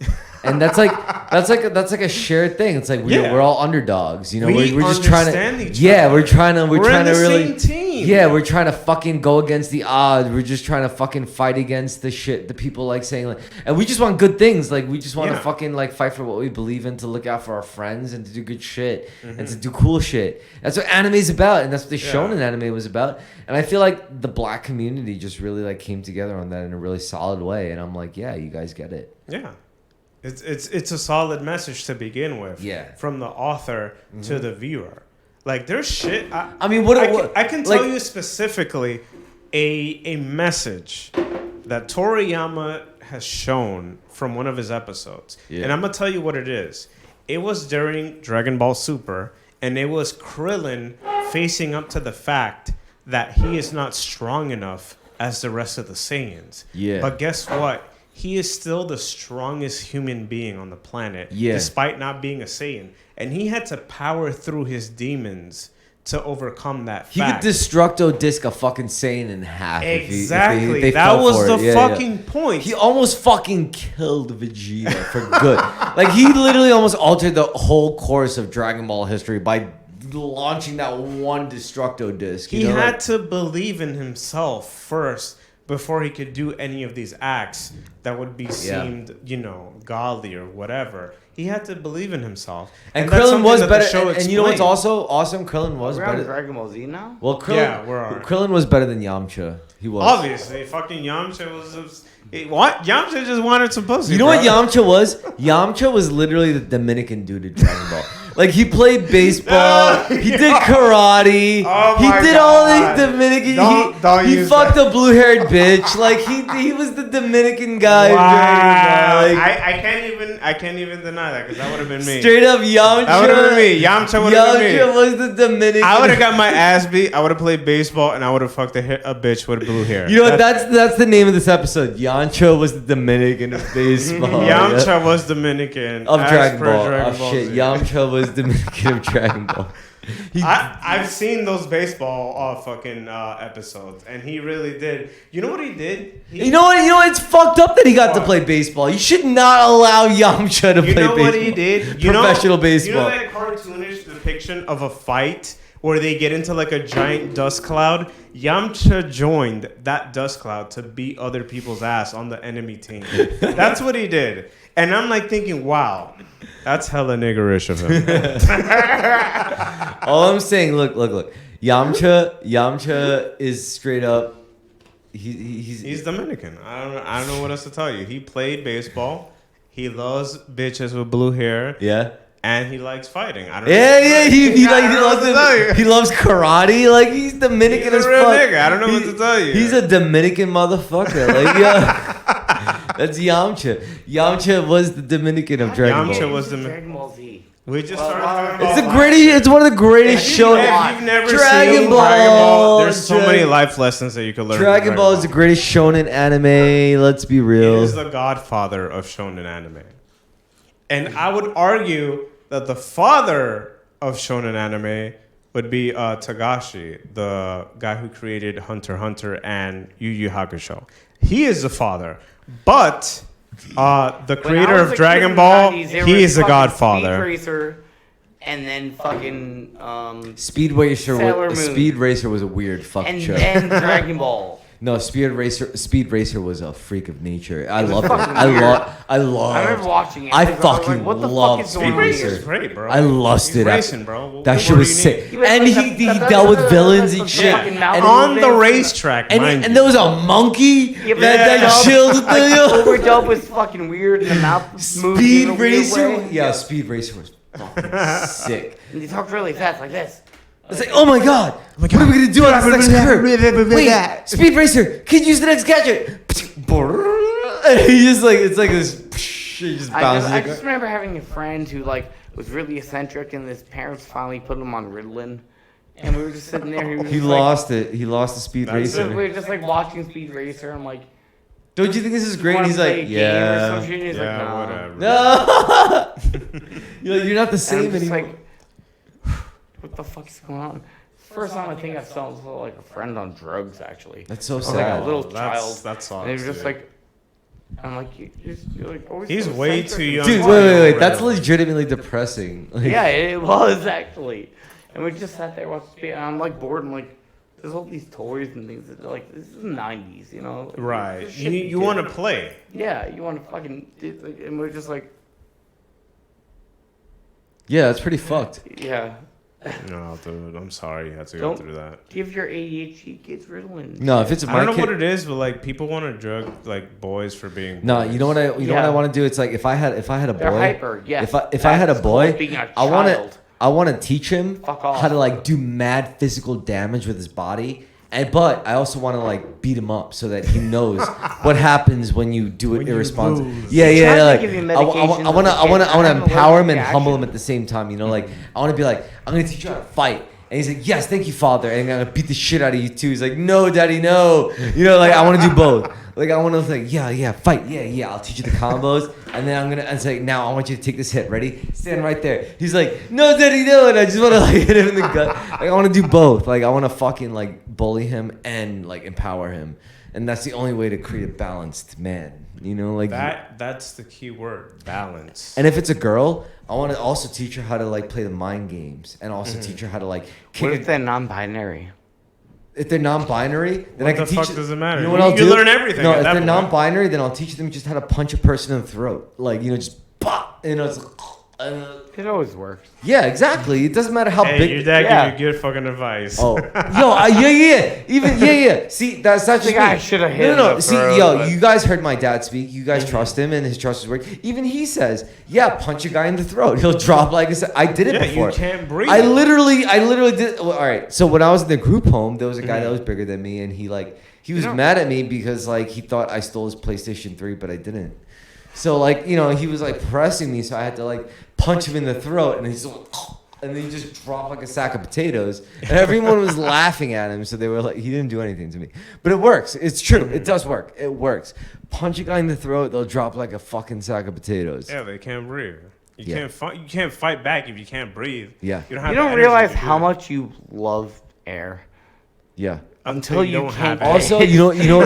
A: and that's like a shared thing. It's like we're all underdogs. You know, we're just trying to we're trying to really
C: same team.
A: Yeah, we're trying to fucking go against the odds. We're just trying to fucking fight against the shit the people like saying like, and we just want good things. Like we just want to fucking like fight for what we believe in, to look out for our friends and to do good shit and to do cool shit. That's what anime's about, and that's what the shonen anime was about. And I feel like the black community just really like came together on that in a really solid way. And I'm like, yeah, you guys get it.
C: Yeah. It's a solid message to begin with.
A: Yeah.
C: From the author to the viewer. Like there's shit.
A: I mean,
C: I can tell you specifically a message that Toriyama has shown from one of his episodes.
A: Yeah.
C: And I'm going to tell you what it is. It was during Dragon Ball Super, and it was Krillin facing up to the fact that he is not strong enough as the rest of the Saiyans.
A: Yeah.
C: But guess what? He is still the strongest human being on the planet,
A: Yeah.
C: despite not being a Saiyan. And he had to power through his demons to overcome that
A: He
C: fact.
A: could Destructo Disc a fucking Saiyan in half.
C: Exactly.
A: If they
C: that
A: fell
C: was
A: for
C: the
A: it. Yeah,
C: fucking point.
A: He almost fucking killed Vegeta for good. Like, he literally almost altered the whole course of Dragon Ball history by launching that one Destructo Disc.
C: He had to believe in himself first before he could do any of these acts that would be seemed, godly or whatever. He had to believe in himself.
A: And
C: that's
A: Krillin
C: something
A: was
C: that the
A: better.
C: show
A: And you know what's
C: explained.
A: also awesome? Krillin was
B: We're on
A: better.
B: Dragon Ball Z now?
A: Well, Krillin,
C: Yeah, we're on.
A: Krillin was better than Yamcha. He was.
C: Obviously, fucking Yamcha was... Yamcha just wanted some pussy,
A: You know
C: bro.
A: what Yamcha was? Yamcha was literally the Dominican dude in Dragon Ball. Like, he played baseball, he did karate,
C: Oh
A: he
C: my
A: did
C: God.
A: all these Dominican.
C: Don't
A: he
C: use
A: fucked a blue-haired bitch. Like, he was the Dominican guy.
C: Wow.
A: In Dragon Ball. Like,
C: I can't even deny that, because that would have been me.
A: straight up Yamcha.
C: That would have been me. Yamcha would have been me.
A: Yamcha was the Dominican.
C: I would have got my ass beat. I would have played baseball, and I would have fucked a bitch with blue hair.
A: You know what? That's the name of this episode. Yamcha was the Dominican of baseball.
C: Yamcha was Dominican
A: of
C: as
A: Dragon
C: per
A: Ball.
C: Dragon
A: Oh
C: Ball
A: shit,
C: Z.
A: Yamcha was Dominican of Dragon Ball.
C: I've seen those baseball fucking episodes, and he really did. You know what he did?
A: You know what? It's fucked up that he got to play baseball. You should not allow Yamcha to play baseball.
C: You know what he did?
A: Professional baseball.
C: You know that cartoonish depiction of a fight where they get into like a giant dust cloud? Yamcha joined that dust cloud to beat other people's ass on the enemy team. That's what he did. And I'm like thinking, wow, that's hella niggerish of him.
A: All I'm saying, look. Yamcha is straight up.
C: He's Dominican. I don't know what else to tell you. He played baseball. He loves bitches with blue hair.
A: Yeah.
C: And he likes fighting. I don't
A: Yeah.
C: know.
A: He loves karate. Like, he's Dominican
C: He's
A: as
C: a real
A: fuck.
C: nigga. I don't know what to tell you.
A: He's a Dominican motherfucker. Like, yeah. That's Yamcha. Yamcha was the Dominican of Dragon
C: Yamcha
A: Ball.
C: was the
B: Dragon Ball Z.
C: We just started talking
A: It's
C: about
A: the greatest. It's one of the greatest shows.
C: If you've never
A: Dragon
C: seen
A: Ball,
C: Dragon Ball, there's so
A: Dragon-
C: many life lessons that you could learn.
A: Dragon Ball is the greatest shonen anime. Let's be
C: He
A: real.
C: is the godfather of shonen anime. And I would argue that the father of shonen anime would be Tagashi, the guy who created Hunter x Hunter and Yu Yu Hakusho. He is the father. But the creator of Dragon Ball, he is the godfather.
B: Speed Racer and then fucking
A: Speed Racer.
B: Sailor Moon.
A: Speed Racer was a weird fucking
B: and
A: show.
B: then Dragon Ball.
A: No, Speed Racer was a freak of nature. I
B: was
A: loved it.
B: fucking
A: I
B: weird.
A: love.
B: I remember watching it.
A: I
B: because was
A: fucking
B: like, what the
A: love
B: fuck is
A: Speed
B: going on
A: Racer.
B: here?
C: It's great, bro.
A: I lost
C: He's
A: it.
C: racing, bro.
A: That
C: What
A: shit
C: more
A: was
C: do you need?
A: sick.
B: He was
A: And
B: like
A: he
B: the-
A: dealt with villains and
B: the
A: shit.
B: fucking mouth
A: And,
C: On the
B: movements.
C: racetrack, mind
A: and
C: you.
A: there was a monkey
B: but
A: that
B: the
A: chilled the
B: Like,
A: thing.
B: overdub was fucking weird, and the mouth moved in
A: Speed
B: a weird
A: Racer.
B: way.
A: Yeah, Speed Racer was fucking sick.
B: And he talked really fast, like this.
A: It's like, oh my god, what are we gonna do on this next curve? Wait, Speed Racer, can you use the next gadget? And he just like, it's like this. He just bounces.
B: I just remember having a friend who like was really eccentric, and his parents finally put him on Ritalin, and we were just sitting there.
A: He
B: was
A: lost it. He lost the Speed
C: That's
B: Like, we
A: Racer.
B: were just like watching Speed Racer. I'm like,
A: Don't you think this is great?
B: "Wanna
A: And he's
B: play a
A: like,
B: game or some
A: yeah.
B: shit?" And he's
C: Yeah,
B: like, no.
C: whatever.
A: No. You're not the
B: And
A: same
B: I'm just
A: anymore.
B: like, what the fuck is going on? First time I think I saw like a friend on drugs actually.
A: That's so
B: I was like
A: sad.
B: a little
C: That's-
B: child.
C: that sucks,
B: And he was just
C: dude.
B: like, I'm like, you're like always.
C: He's
B: so
C: way
B: eccentric
C: too
B: and
C: young.
A: Dude,
C: to
A: wait,
C: be
A: wait,
C: on
A: wait. That's
C: Ritalin.
A: legitimately depressing. Like,
B: Yeah, it was actually. And we just sat there watching Speed, and I'm like bored. I'm like, there's all these toys and things that are like, this is the 90s, you know? Like,
C: Right.
B: this
C: You,
B: shit
C: you
B: did.
C: want to play.
B: Yeah, you want to fucking. And we're just like,
A: yeah, that's pretty fucked.
B: yeah.
C: No, dude, I'm sorry you had to go
B: Don't-
C: through that.
B: Give your ADHD kids Ritalin.
A: No, if it's
C: I
A: my
C: don't know
A: kid.
C: what it is, but like people want to drug like boys for being.
A: No,
C: boys.
A: you know what I what
B: Yeah.
A: I want to do. It's like if I had a
B: They're
A: boy.
B: hyper, yes.
A: If I had a
B: That's
A: boy,
B: called being a
A: I want to
B: child.
A: I want to teach him
B: Fuck off.
A: how to like do mad physical damage with his body. But I also want to like beat him up so that he knows what happens when you do it
C: When you
A: irresponsibly.
C: lose.
A: Yeah,
B: Trying
A: yeah.
B: to
A: Like
B: give you
A: I
B: medications
A: want to
B: as a kid, I have an
A: empower him and
B: allergic
A: humble him
B: reaction.
A: at the same time. You know, like I want to be like, I'm gonna teach you how to fight. And he's like, yes, thank you, father. And I'm gonna beat the shit out of you too. He's like, no, daddy, no. You know, like I want to do both. Like I want to like, yeah, fight, yeah. I'll teach you the combos, and then I'm gonna. And say, now I want you to take this hit. Ready? Stand right there. He's like, no, daddy, no. And I just want to like hit him in the gut. Like I want to do both. Like I want to fucking like bully him and like empower him. And that's the only way to create a balanced man. You know, like
C: That's the key word, balance.
A: And if it's a girl, I want to also teach her how to like play the mind games, and also teach her how to like
B: What
A: kick.
B: if they're non-binary?
A: If they're non-binary, then
C: What
A: I can
C: the
A: teach.
C: fuck does it matter?
A: You know what
C: You-
A: I'll
C: you
A: do?
C: learn everything
A: No,
C: at
A: if
C: that
A: they're
C: point.
A: non-binary, then I'll teach them just how to punch a person in the throat, like just pop. It's
B: It always works.
A: yeah, exactly. It doesn't matter how
C: Hey,
A: big.
C: your dad
B: Yeah.
C: gave you good fucking advice.
A: Oh, yo, yeah. Even yeah. See, that's not just
B: think I
A: me.
B: shoulda hit
A: No,
B: him
A: no.
B: in the
A: See,
B: throat,
A: yo,
B: but-
A: you guys heard my dad speak. You guys trust him, and his trust is work. Even he says, yeah, punch a guy in the throat. He'll drop like I said. I did it
C: Yeah,
A: before.
C: you can't breathe.
A: I literally did. Well, all right. So when I was in the group home, there was a guy that was bigger than me, and he was
B: know-
A: mad at me because like he thought I stole his PlayStation 3, but I didn't. So like he was like pressing me, so I had to like punch him in the throat, and he's like, and then he just dropped like a sack of potatoes, and everyone was laughing at him. So they were like, he didn't do anything to me, but it works. It's true. It does work. It works. Punch a guy in the throat, they'll drop like a fucking sack of potatoes.
C: Yeah, they can't breathe. You
A: Yeah.
C: can't fight. You can't fight back if you can't breathe.
A: Yeah.
C: You don't have.
B: You
C: the
B: don't
C: energy
B: realize
C: to do
B: how
C: it.
B: much you love air
A: Yeah.
B: until you
C: don't
B: can't.
C: have it.
A: Also, you know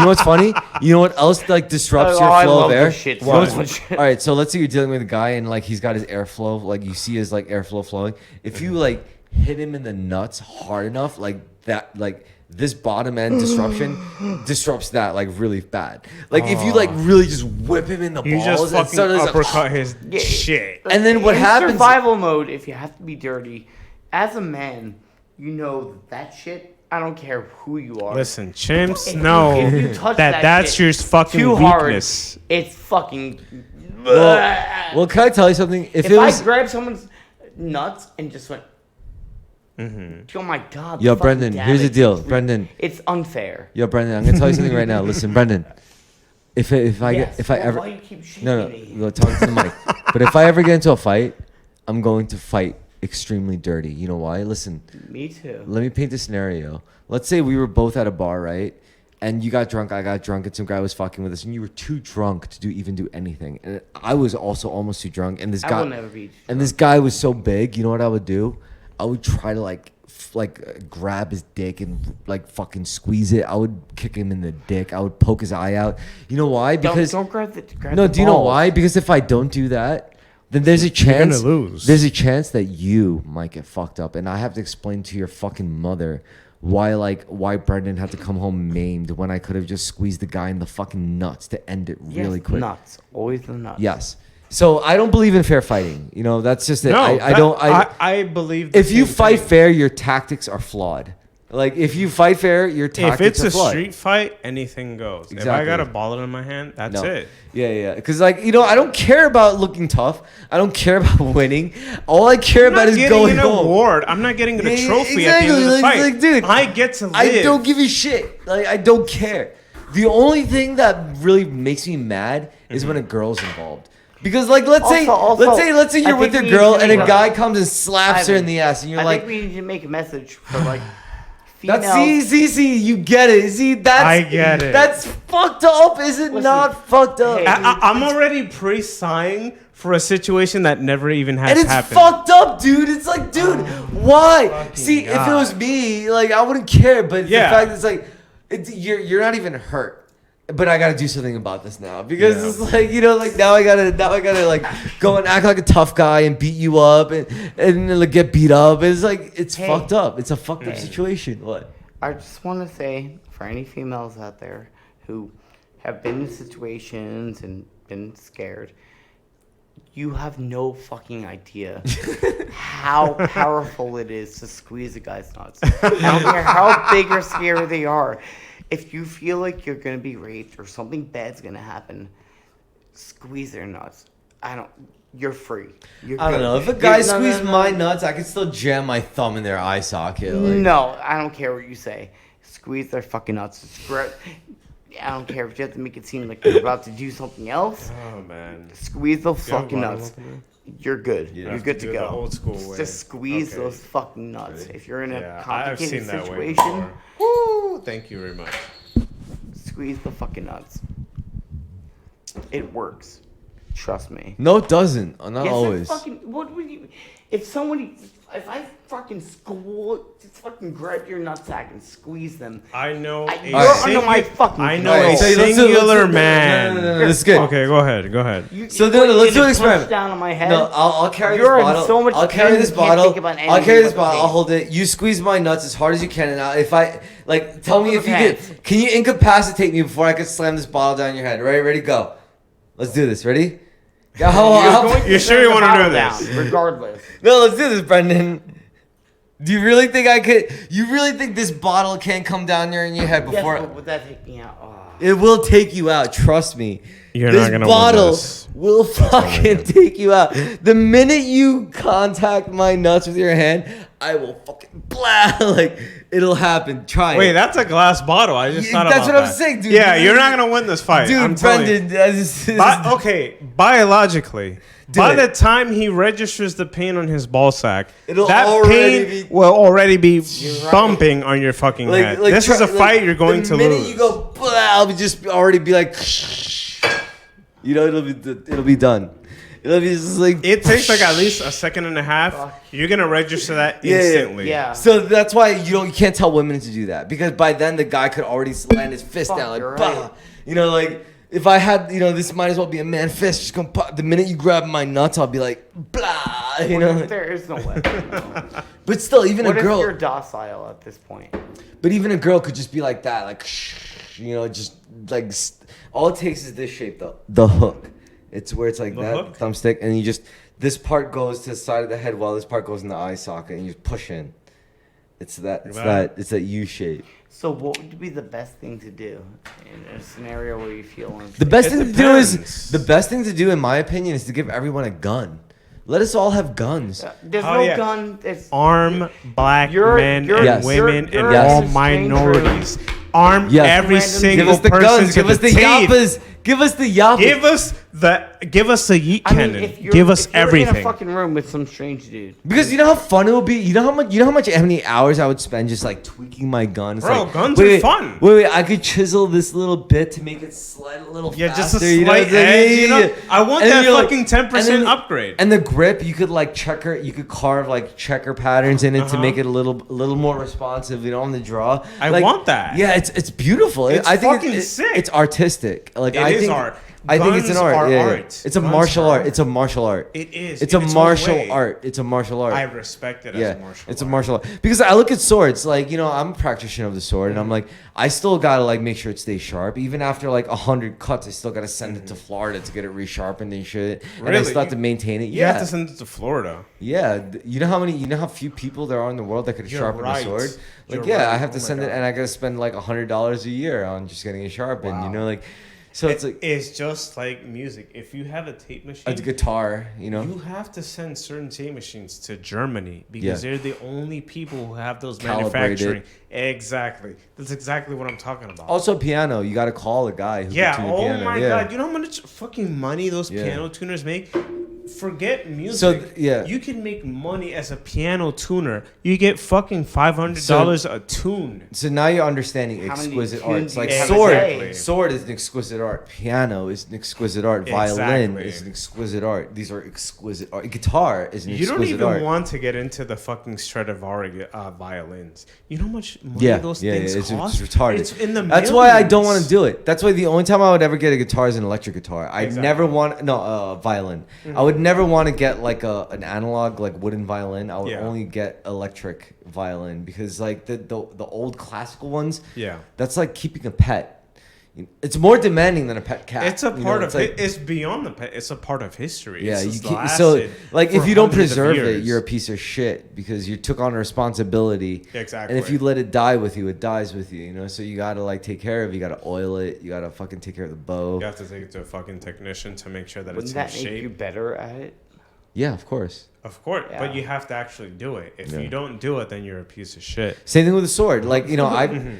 A: what's funny? You know what else like disrupts
B: Oh,
A: your
B: I
A: flow
B: love
A: of air?
B: this shit
A: You know what's
B: so much.
A: All right, so let's say you're dealing with a guy and like he's got his airflow, like you see his like airflow flowing. If you like hit him in the nuts hard enough, like that, like this bottom end disruption disrupts that like really bad. Like if you like really just whip him in the
C: You
A: balls
C: just
A: and
C: fucking
A: start
C: uppercut his
B: Yeah.
C: shit.
A: And then what
B: in
A: happens-
B: survival mode, if you have to be dirty, as a man, you know that shit. I don't care who you are.
C: Listen, chimps
B: If
C: know
B: if you touch
C: that's
B: shit
C: your fucking
B: too
C: weakness.
B: hard, it's fucking.
A: well, can I tell you something? If
B: if
A: it
B: I
A: was
B: grabbed someone's nuts and just went, oh my god!
A: Yo,
B: the fucking
A: Brendan, here's the
B: damage
A: deal.
B: is re-
A: Brendan.
B: It's unfair.
A: Yo, Brendan, I'm gonna tell you something right now. Listen, Brendan. If I
B: Yes,
A: if I
B: well,
A: ever
B: why you keep shaking
A: no
B: me?
A: no talk to the mic. But if I ever get into a fight, I'm going to fight extremely dirty. You know why? Listen,
B: Me too.
A: let me paint a scenario. Let's say we were both at a bar, right? And you got drunk, I got drunk, and some guy was fucking with us, and you were too drunk to even do anything. And I was also almost too drunk, and this
B: I
A: guy
B: will never be.
A: and this guy was so big. You know what I would do? I would try to grab his dick and like fucking squeeze it. I would kick him in the dick. I would poke his eye out. You know why? Because
B: don't grab the. Grab
A: no,
B: the
A: do you know
B: balls.
A: why? Because if I don't do that, then there's a chance
C: You're gonna lose.
A: there's a chance that you might get fucked up, and I have to explain to your fucking mother why Brendan had to come home maimed when I could have just squeezed the guy in the fucking nuts to end it really
B: Yes,
A: quick.
B: Nuts. Always the nuts.
A: Yes. So I don't believe in fair fighting. You know, that's just it.
C: No,
A: I
C: believe.
A: if you fight fair, your tactics are flawed. Like if you fight fair, your tactics
C: if it's
A: are
C: a
A: flawed.
C: street fight, anything goes. If I
A: Exactly.
C: got a ball in my hand, that's it.
A: Yeah. Because like I don't care about looking tough. I don't care about winning. All I care
C: I'm
A: about
C: not
A: is
C: getting
A: going
C: an
A: home.
C: award. I'm not getting a
A: Yeah,
C: trophy at the end of the fight.
A: Like, dude,
C: I get to live.
A: I don't give a shit. Like I don't care. The only thing that really makes me mad is when a girl's involved. Because like let's say you're with your girl and a guy comes and slaps her in the ass and you're
B: I
A: like,
B: think we need to make a message for like
A: that's
B: females.
A: see, you get it. See, that's
C: I get it.
A: That's fucked up. Is it
B: Listen,
A: not fucked up?
B: hey,
C: I'm already pre-signed for a situation that never even has
A: And it's
C: happened.
A: fucked up, dude. It's like, dude, why?
C: fucking
A: See, if it
C: God.
A: was me, like, I wouldn't care. But
C: Yeah.
A: the fact it's like, you're not even hurt. But I gotta do something about this now because
C: Yeah.
A: it's like like now I gotta like go and act like a tough guy and beat you up and like get beat up. It's like it's
B: Hey.
A: fucked up. It's a fucked up
B: Hey.
A: situation. What?
B: I just want to say for any females out there who have been in situations and been scared, you have no fucking idea how powerful it is to squeeze a guy's nuts. I don't care how big or scary they are. If you feel like you're gonna be raped or something bad's gonna happen, squeeze their nuts. You're free. You're
A: I don't
B: good.
A: know. If a guy
B: No,
A: squeezed
B: no.
A: my nuts, I could still jam my thumb in their eye socket. Like,
B: No, I don't care what you say. Squeeze their fucking nuts. I don't care if you have to make it seem like you're about to do something else.
C: Oh man.
B: Squeeze those
C: Do you have
B: fucking
C: water
B: nuts.
C: opener?
B: You're good.
A: You
B: You're
A: have
B: good
C: to
B: to
C: do the
B: go.
C: old school way.
B: Just squeeze
C: Okay.
B: those fucking nuts.
A: Ready?
B: If you're in a
C: Yeah, I've
B: complicated
C: seen that way
B: situation,
C: before. Woo! Thank you very much.
B: squeeze the fucking nuts. It works. Trust me.
A: No, it doesn't. Not
B: Yes,
A: always.
B: What would you? If I fucking fucking grab your nutsack and squeeze them,
C: I know.
B: you're under my fucking
C: I know
B: control.
C: a
A: So let's do-
C: singular
A: no,
C: man.
A: No, this is good.
C: Okay, go ahead. Go ahead.
A: So
B: you
A: then
B: want
A: let's
B: me
A: do an
B: to punch
A: experiment.
B: down on my head.
A: No, I'll carry
B: You're
A: this
B: in
A: bottle.
B: so much
A: I'll carry
B: pain,
A: this
B: you can't
A: bottle.
B: think about
A: I'll
B: anything
A: carry this
B: but the
A: bottle. I'll
B: pain.
A: hold it. You squeeze my nuts as hard as you can, and if I like, tell me
B: Hold
A: if
B: the
A: you
B: pants.
A: can you incapacitate me before I could slam this bottle down your head? Ready, go. Let's do this. Ready?
B: You're
C: sure you
B: turn the
C: wanna
B: bottle
C: do this?
B: down, regardless.
A: No, let's do this, Brendan. Do you really think I could? You really think this bottle can't come down there in your head
B: Yes,
A: before?
B: but would that take me out? Oh.
A: It will take you out. Trust me.
C: You're
A: this
C: not gonna
A: bottle
C: win this.
A: will fucking take you out. The minute you contact my nuts with your hand, I will fucking blah. Like it'll happen. Try
C: Wait,
A: it.
C: that's a glass bottle. I just thought
A: That's
C: about
A: what I'm
C: that.
A: saying, dude.
C: Yeah, you're not gonna win this fight.
A: Dude,
C: I'm telling you.
A: Brendan.
C: Okay, biologically,
A: Do
C: by
A: it.
C: the time he registers the pain on his ball sack,
A: It'll
C: that
A: already
C: pain
A: be-
C: will already be
B: right.
C: bumping on your fucking head. This is a fight you're going to lose.
A: The minute you go, blah, I'll just already be like, it'll be done. It'll be just like.
C: It takes like at least a second and a half.
B: Fuck.
C: You're gonna register that
A: Yeah, yeah,
C: instantly.
B: Yeah.
A: So that's why you can't tell women to do that because by then the guy could already land his fist
B: Fuck,
A: down like
B: you're
A: bah.
B: right.
A: You know, like if I had this might as well be a man fist. Just gonna pop. The minute you grab my nuts, I'll be like blah. You know.
B: There is no way.
A: But still, even
B: What
A: a
B: if
A: girl.
B: you're docile at this point?
A: But even a girl could just be like that, like just like all it takes is this shape though. The hook. It's where it's like
C: The
A: that
C: hook?
A: thumbstick, and you just this part goes to the side of the head while this part goes in the eye socket, and you just push in. It's that. It's that U shape.
B: So what would be the best thing to do in a scenario where you feel unsafe?
A: The best
C: It
A: thing to do is
C: depends.
A: the best thing to do, in my opinion, is to give everyone a gun. Let us all have guns.
B: There's
C: Oh,
B: no
C: yeah.
B: gun. It's
C: Arm black men
B: you're-
C: and
A: Yes.
C: women
B: you're
C: and
A: in
C: all
A: a
B: strange
C: minorities. Arm
A: Yes.
C: every
B: Random-
C: single
A: Give us the
C: person
A: guns.
C: to
A: Give us the
C: teeth.
A: yappas. Give us the yappas.
C: Give us the yeet
B: I mean,
C: cannon.
B: if you're,
C: Give us
B: if you're in
C: everything.
B: a fucking room with some strange dude.
A: Because you know how fun it would be. You know how many hours I would spend just like tweaking my gun. It's
C: Bro,
A: like,
C: guns are fun.
A: Wait, I could chisel this little bit to make it slide a little
C: Yeah,
A: faster.
C: just a
A: you know
C: slight
A: what I'm saying?
C: edge. You know, I want
A: And
C: that
A: you're like-
C: fucking 10%
A: and then-
C: upgrade.
A: And the grip, you could like checker. You could carve like checker patterns in it to
C: Uh-huh.
A: make it a little more responsive. You know, on the draw.
C: I
A: Like,
C: want that.
A: Yeah, it's beautiful.
C: It's
A: I think
C: fucking sick.
A: It's artistic. Like
C: It
A: I
C: is
A: think,
C: art.
A: I think it's an art.
C: Are
A: Yeah,
C: art.
A: It's a
C: Guns
A: martial
C: are
A: art. It's a martial art.
C: It is.
A: It's
C: in
A: a
C: its own
A: martial
C: way.
A: art. It's a martial art.
C: I respect it
A: Yeah,
C: as a martial
A: it's a
C: art.
A: martial art. Because I look at swords, like, you know, I'm a practitioner of the sword, and I'm like, I still gotta like make sure it stays sharp. Even after like 100 cuts, I still gotta send it to Florida to get it resharpened and shit. And I
C: Really?
A: still have to maintain it.
C: You
A: Yeah,
C: have to send it to Florida.
A: yeah. You know how few people there are in the world that could
C: You're
A: sharpen
C: right.
A: a sword? Like,
C: You're
A: yeah,
C: right.
A: I have to
C: Oh my
A: send it,
C: God.
A: and I gotta spend like $100 a year on just getting it sharpened.
C: Wow.
A: You know, like, so it's like
C: It's just like music. If you have a tape machine,
A: a guitar. You know,
C: you have to send certain tape machines to Germany because
A: Yeah.
C: they're the only people who have those
A: Calibrated.
C: manufacturing. Exactly. That's exactly what I'm talking about.
A: also piano. You gotta call a guy who
C: Yeah.
A: can tune a
C: Oh
A: piano.
C: my
A: yeah.
C: God. You know how much fucking money those
A: Yeah.
C: piano tuners make? Forget music.
A: So, yeah.
C: You can make money as a piano tuner. You get fucking $500 a tune.
A: So now you're understanding
B: How many
A: exquisite
B: tunes
A: arts.
B: do you
A: Like
B: have
C: a
A: sword,
C: day?
A: sword is an exquisite art. Piano is an exquisite art. Violin
C: Exactly.
A: is an exquisite art. These are exquisite art. Guitar is an
C: You don't
A: exquisite
C: even
A: art.
C: want to get into the fucking Stradivari violins. You know how much money
A: Yeah,
C: those
A: yeah,
C: things
A: yeah. It's
C: cost?
A: retarded.
C: It's in the
A: That's why I don't want
C: millions.
A: to do it. That's why the only time I would ever get a guitar is an electric guitar. I
C: Exactly.
A: never want violin. I would never want to get like an analog like wooden violin. I would
C: Yeah.
A: only get electric violin because like the old classical ones.
C: Yeah.
A: That's like keeping a pet. It's more demanding than a pet cat.
C: It's a
A: You know,
C: part
A: it's
C: of
A: like,
C: it. It's beyond the pet. It's a part of history.
A: Yeah,
C: It's
A: you
C: just
A: can't, so
C: lasted
A: like
C: for
A: if you don't
C: hundreds of
A: preserve it,
C: years.
A: you're a piece of shit because you took on a responsibility.
C: Exactly.
A: And if you let it die with you, it dies with you. You know, so you gotta like take care of it. You gotta oil it. You gotta fucking take care of the bow.
C: You have to take it to a fucking technician to make sure that
B: Wouldn't
C: it's
B: that
C: in
B: make you
C: shape.
B: better at it?
A: Yeah, of course.
C: Of course,
B: Yeah.
C: but you have to actually do it. If
A: Yeah.
C: you don't do it, then you're a piece of shit.
A: Same thing with a sword. Like you know,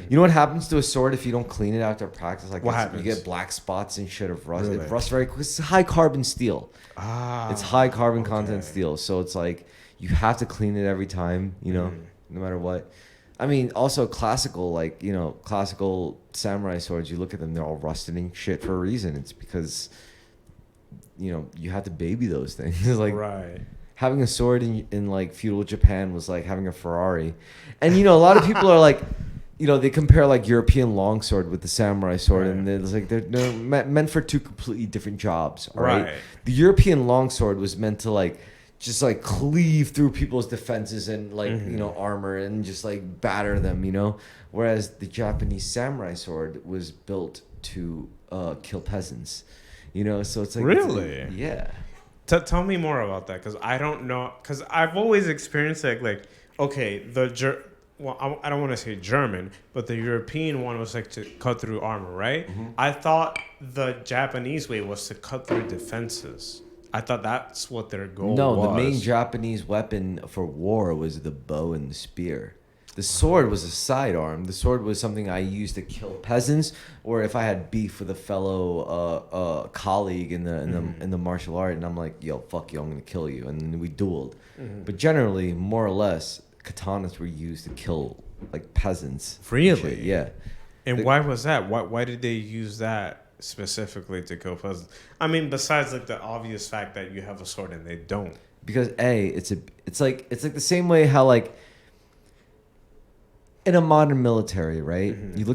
A: you know what happens to a sword if you don't clean it after practice? Like
C: What
A: it's-
C: happens?
A: You get black spots and shit of rust.
C: Really?
A: It rusts very quick. It's high carbon steel.
C: Ah,
A: It's high carbon content
C: okay.
A: steel, so it's like you have to clean it every time, you know, no matter what. I mean, also classical, like you know, classical samurai swords. You look at them; they're all rusted and shit for a reason. It's because you know you have to baby those things. Like
C: right.
A: having a sword in like feudal Japan was like having a Ferrari, and you know a lot of people are like. You know, they compare like European longsword with the samurai sword,
C: Right.
A: and it's like they're meant for two completely different jobs. All right.
C: Right.
A: The European longsword was meant to like just like cleave through people's defenses and like you know armor and just like batter them. You know, whereas the Japanese samurai sword was built to kill peasants. You know, so it's like
C: Really?
A: yeah.
C: Tell me more about that, because I don't know. Because I've always experienced like okay, well, I don't want to say German, but the European one was like to cut through armor, right? I thought the Japanese way was to cut through defenses. I thought that's what their goal
A: No,
C: was.
A: the main Japanese weapon for war was the bow and the spear. The sword was a sidearm. The sword was something I used to kill peasants, or if I had beef with a fellow colleague in the martial art, and I'm like, "Yo, fuck you, I'm gonna kill you," and then we dueled. But generally, more or less, katanas were used to kill like peasants. and
C: Really?
A: shit. Yeah.
C: And why was that? Why did they use that specifically to kill peasants? I mean, besides like the obvious fact that you have a sword and they don't.
A: Because it's like the same way how like in a modern military, right? You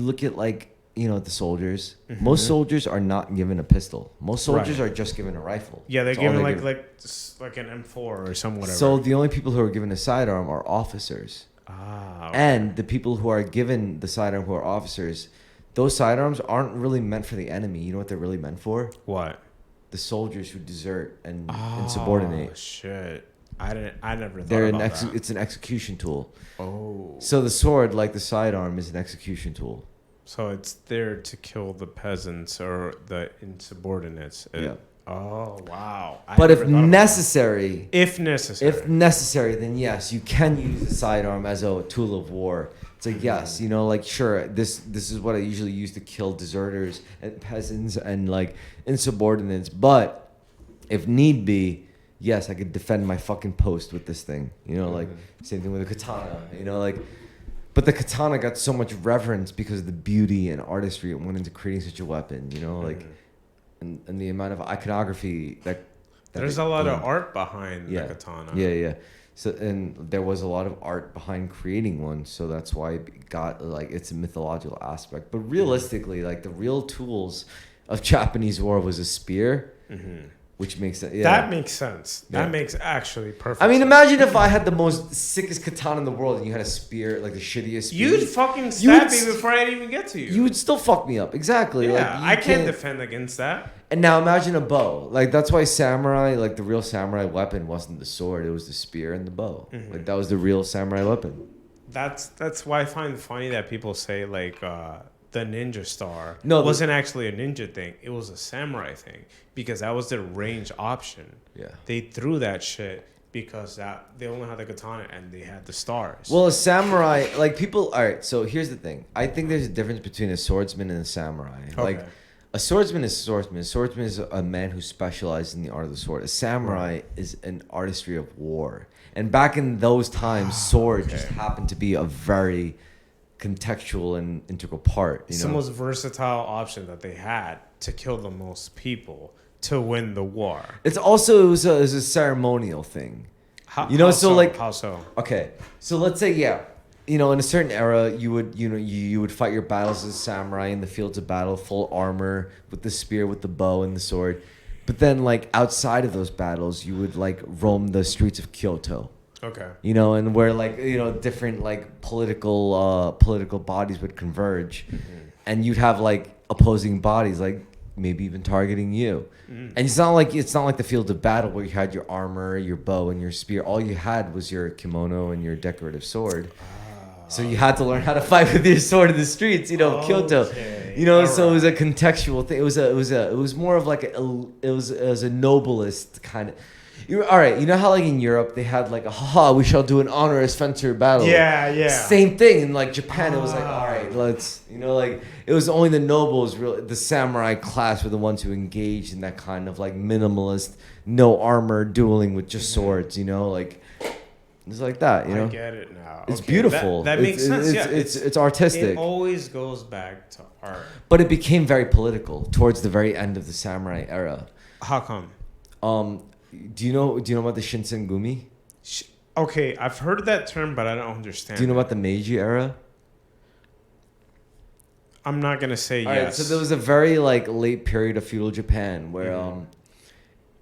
A: look at like you know the soldiers. Most soldiers are not given a pistol. Most soldiers
C: Right.
A: are just given a rifle.
C: Yeah, they're
A: That's all
C: given
A: given.
C: like an M4 or some whatever.
A: So the only people who are given a sidearm are officers,
C: ah, okay.
A: and the people who are given the sidearm who are officers, those sidearms aren't really meant for the enemy. You know what they're really meant for?
C: What?
A: The soldiers who desert and insubordinate.
C: Oh shit! I never thought
A: They're
C: about that.
A: It's an execution tool.
C: Oh,
A: So the sword, like the sidearm, is an execution tool.
C: so it's there to kill the peasants or the insubordinates.
A: Yeah.
C: Oh wow! I
A: But
C: never
A: if
C: thought about
A: necessary,
C: that. If necessary.
A: if necessary, then yes, you can use the sidearm as a tool of war. It's like yes, you know, like sure, this is what I usually use to kill deserters and peasants and like insubordinates. But if need be, yes, I could defend my fucking post with this thing. You know, like same thing with a katana. You know, like. But the katana got so much reverence because of the beauty and artistry it went into creating such a weapon. You know, like. And the amount of iconography that
C: There's
A: they
C: a lot of
A: did.
C: art behind
A: Yeah.
C: the katana.
A: Yeah. So and there was a lot of art behind creating one, so that's why it got like it's a mythological aspect. But realistically, like the real tools of Japanese war was a spear, which makes sense. Yeah.
C: That makes sense.
A: Yeah.
C: That makes actually perfect
A: I mean,
C: sense.
A: imagine if I had the most sickest katana in the world and you had a spear, like the shittiest spear.
C: You'd fucking
A: You
C: stab
A: would
C: me
A: s-
C: before I'd even get to you.
A: You would still fuck me up. Exactly.
C: yeah,
A: Like, you
C: I can't defend against that.
A: And now imagine a bow. Like, that's why samurai, like the real samurai weapon wasn't the sword. It was the spear and the bow. Like, that was the real samurai weapon.
C: That's why I find it funny that people say like the ninja star
A: No,
C: wasn't actually a ninja thing. It was a samurai thing because that was their range option.
A: Yeah.
C: They threw that shit because that they only had the katana and they had the stars.
A: Well, a samurai, like people, all right, so here's the thing. I think there's a difference between a swordsman and a samurai. Like,
C: Okay.
A: a swordsman is a swordsman. A swordsman is a man who specializes in the art of the sword. A samurai is an artistry of war. And back in those times, swords just happened to be a very contextual and integral part.
C: It's the most versatile option that they had to kill the most people to win the war.
A: It's also, it was a ceremonial thing.
C: How,
A: You know,
C: how
A: so, like-
C: how so?
A: Okay, so let's say, yeah, in a certain era, you would fight your battles as a samurai in the fields of battle, full armor, with the spear, with the bow and the sword. But then, like, outside of those battles, you would, like, roam the streets of Kyoto.
C: Okay.
A: And where, like, different, like, political bodies would converge. And you'd have, like, opposing bodies, like, maybe even targeting you. And it's not like the field of battle where you had your armor, your bow, and your spear. All you had was your kimono and your decorative sword. So you had to learn how to fight with your sword in the streets, Kyoto.
C: Okay.
A: So it was a contextual thing. It was more of like it was a noblest kind of. All right, you know how like in Europe they had like we shall do an honorous fencer battle.
C: Yeah.
A: Same thing in like Japan. It was like, all right, let's like it was only the nobles, really the samurai class were the ones who engaged in that kind of like minimalist, no armor dueling with just swords. Like it's like that.
C: I get it now.
A: It's
C: Okay,
A: beautiful.
C: That makes sense.
A: It's artistic.
C: It always goes back to art.
A: But it became very political towards the very end of the samurai era.
C: How come?
A: Do you know about the Shinsengumi?
C: Okay, I've heard that term, but I don't understand.
A: Do you know about the Meiji era?
C: I'm not gonna say
A: All
C: yes.
A: right, so there was a very like late period of feudal Japan where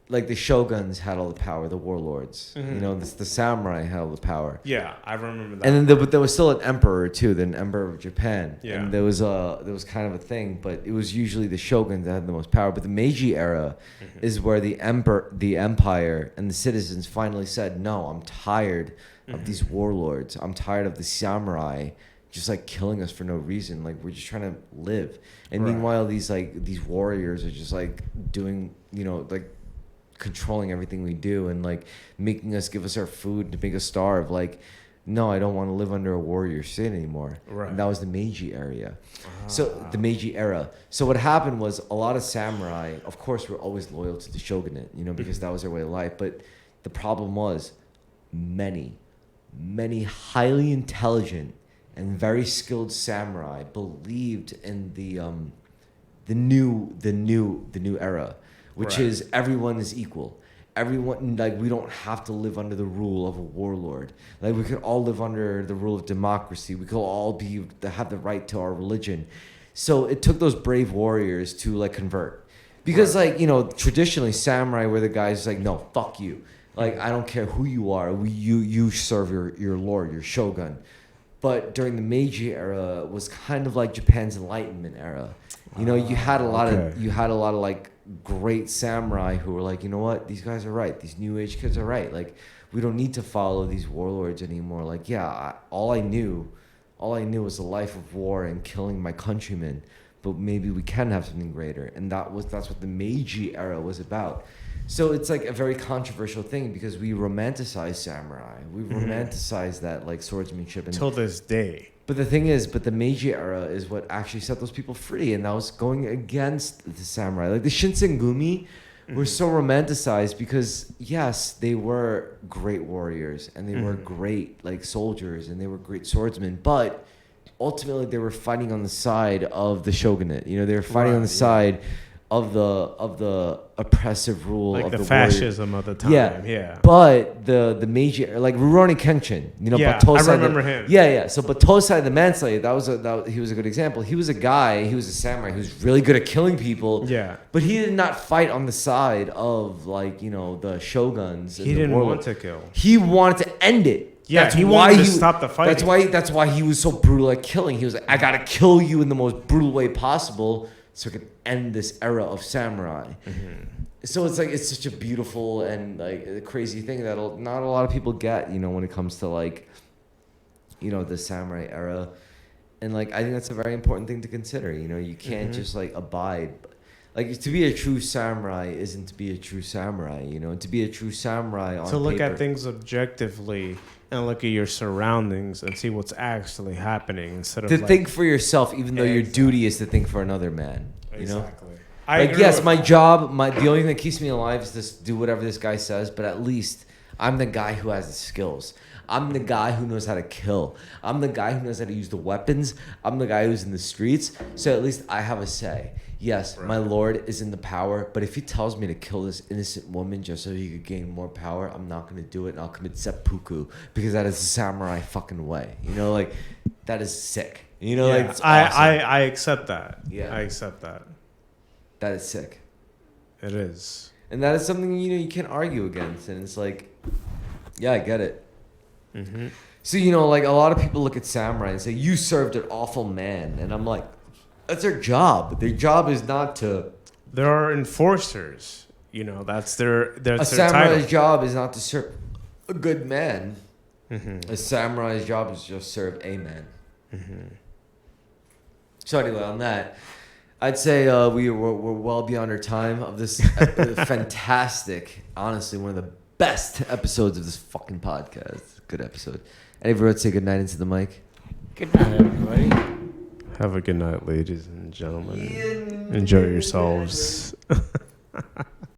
A: like the shoguns had all the power, the warlords. The samurai had all the power.
C: Yeah, I remember that.
A: And then but there was still an emperor too, the emperor of Japan.
C: Yeah.
A: And there was kind of a thing, but it was usually the shoguns that had the most power. But the Meiji era is where the empire and the citizens finally said, "No, I'm tired of these warlords. I'm tired of the samurai just like killing us for no reason. Like we're just trying to live." And
C: Right.
A: meanwhile these warriors are just like doing, like controlling everything we do and like making us give us our food to make us starve. Like, no, I don't want to live under a warrior state anymore.
C: Right.
A: And that was the Meiji era. So the Meiji era. So what happened was a lot of samurai, of course, were always loyal to the shogunate, because that was their way of life. But the problem was many highly intelligent and very skilled samurai believed in the new era, which
C: Right.
A: is everyone is equal. Everyone, like, we don't have to live under the rule of a warlord. Like, we could all live under the rule of democracy. We could all have the right to our religion. So it took those brave warriors to like convert, because
C: Right.
A: like traditionally samurai were the guys like, no, fuck you. Like, I don't care who you are. You serve your lord, your shogun. But during the Meiji era was kind of like Japan's Enlightenment era. You had a lot of like great samurai who were like, you know what, these guys are right. These new age kids are right. Like, we don't need to follow these warlords anymore. Like, yeah, all I knew was a life of war and killing my countrymen. But maybe we can have something greater. And that's what the Meiji era was about. So it's like a very controversial thing because we romanticize samurai. We romanticize that like swordsmanship
C: Till this day.
A: But the thing is, the Meiji era is what actually set those people free, and that was going against the samurai. Like the Shinsengumi were so romanticized because yes, they were great warriors and they were great like soldiers and they were great swordsmen, but ultimately they were fighting on the side of the shogunate. They were fighting on the side the oppressive rule
C: Like
A: of
C: the
A: the
C: fascism of the time. Yeah.
A: But the major, like Rurouni Kenshin, you know,
C: Yeah,
A: Batosai
C: I remember him.
A: Yeah. So Batosai the Manslayer, he was a good example. He was a guy, he was a samurai who was really good at killing people.
C: Yeah.
A: But he did not fight on the side of, like, you know, the shoguns.
C: He didn't want to kill.
A: He wanted to end it.
C: Yeah, he wanted to stop the fighting.
A: That's why he was so brutal at killing. He was like, I gotta kill you in the most brutal way possible so I can end this era of samurai.
C: Mm-hmm.
A: So it's like, it's such a beautiful and like a crazy thing that not a lot of people get, you know, when it comes to, like, you know, the samurai era. And like, I think that's a very important thing to consider. You know, you can't just like abide. Like, to be a true samurai isn't to be a true samurai, you know. To be a true samurai on
C: to look
A: paper,
C: at things objectively and look at your surroundings and see what's actually happening instead of
A: to
C: like,
A: think for yourself, even though your duty is to think for another man. You know,
C: exactly.
A: like, yes, my job, the only thing that keeps me alive is to do whatever this guy says. But at least I'm the guy who has the skills. I'm the guy who knows how to kill. I'm the guy who knows how to use the weapons. I'm the guy who's in the streets. So at least I have a say. Yes, my lord is in the power, but if he tells me to kill this innocent woman just so he could gain more power, I'm not going to do it, and I'll commit seppuku, because that is the samurai fucking way. You know, like, that is sick. You know, like, it's awesome.
C: I accept that.
A: Yeah.
C: I accept that.
A: That is sick.
C: It is.
A: And that is something, you know, you can't argue against. And it's like, yeah, I get it.
C: Mm-hmm.
A: So, you know, like, a lot of people look at samurai and say, you served an awful man. And I'm like, that's their job. Their job is not to...
C: There are enforcers. You know, that's their
A: A samurai's
C: title.
A: job is not to serve a good man.
C: Mm-hmm.
A: A samurai's job is just serve a man.
C: Mm-hmm.
A: So anyway, on that, I'd say we're well beyond our time of this fantastic, honestly, one of the best episodes of this fucking podcast. Good episode. Everyone say good night into the mic.
B: Good night, everybody.
C: Have a good night, ladies and gentlemen. Enjoy yourselves.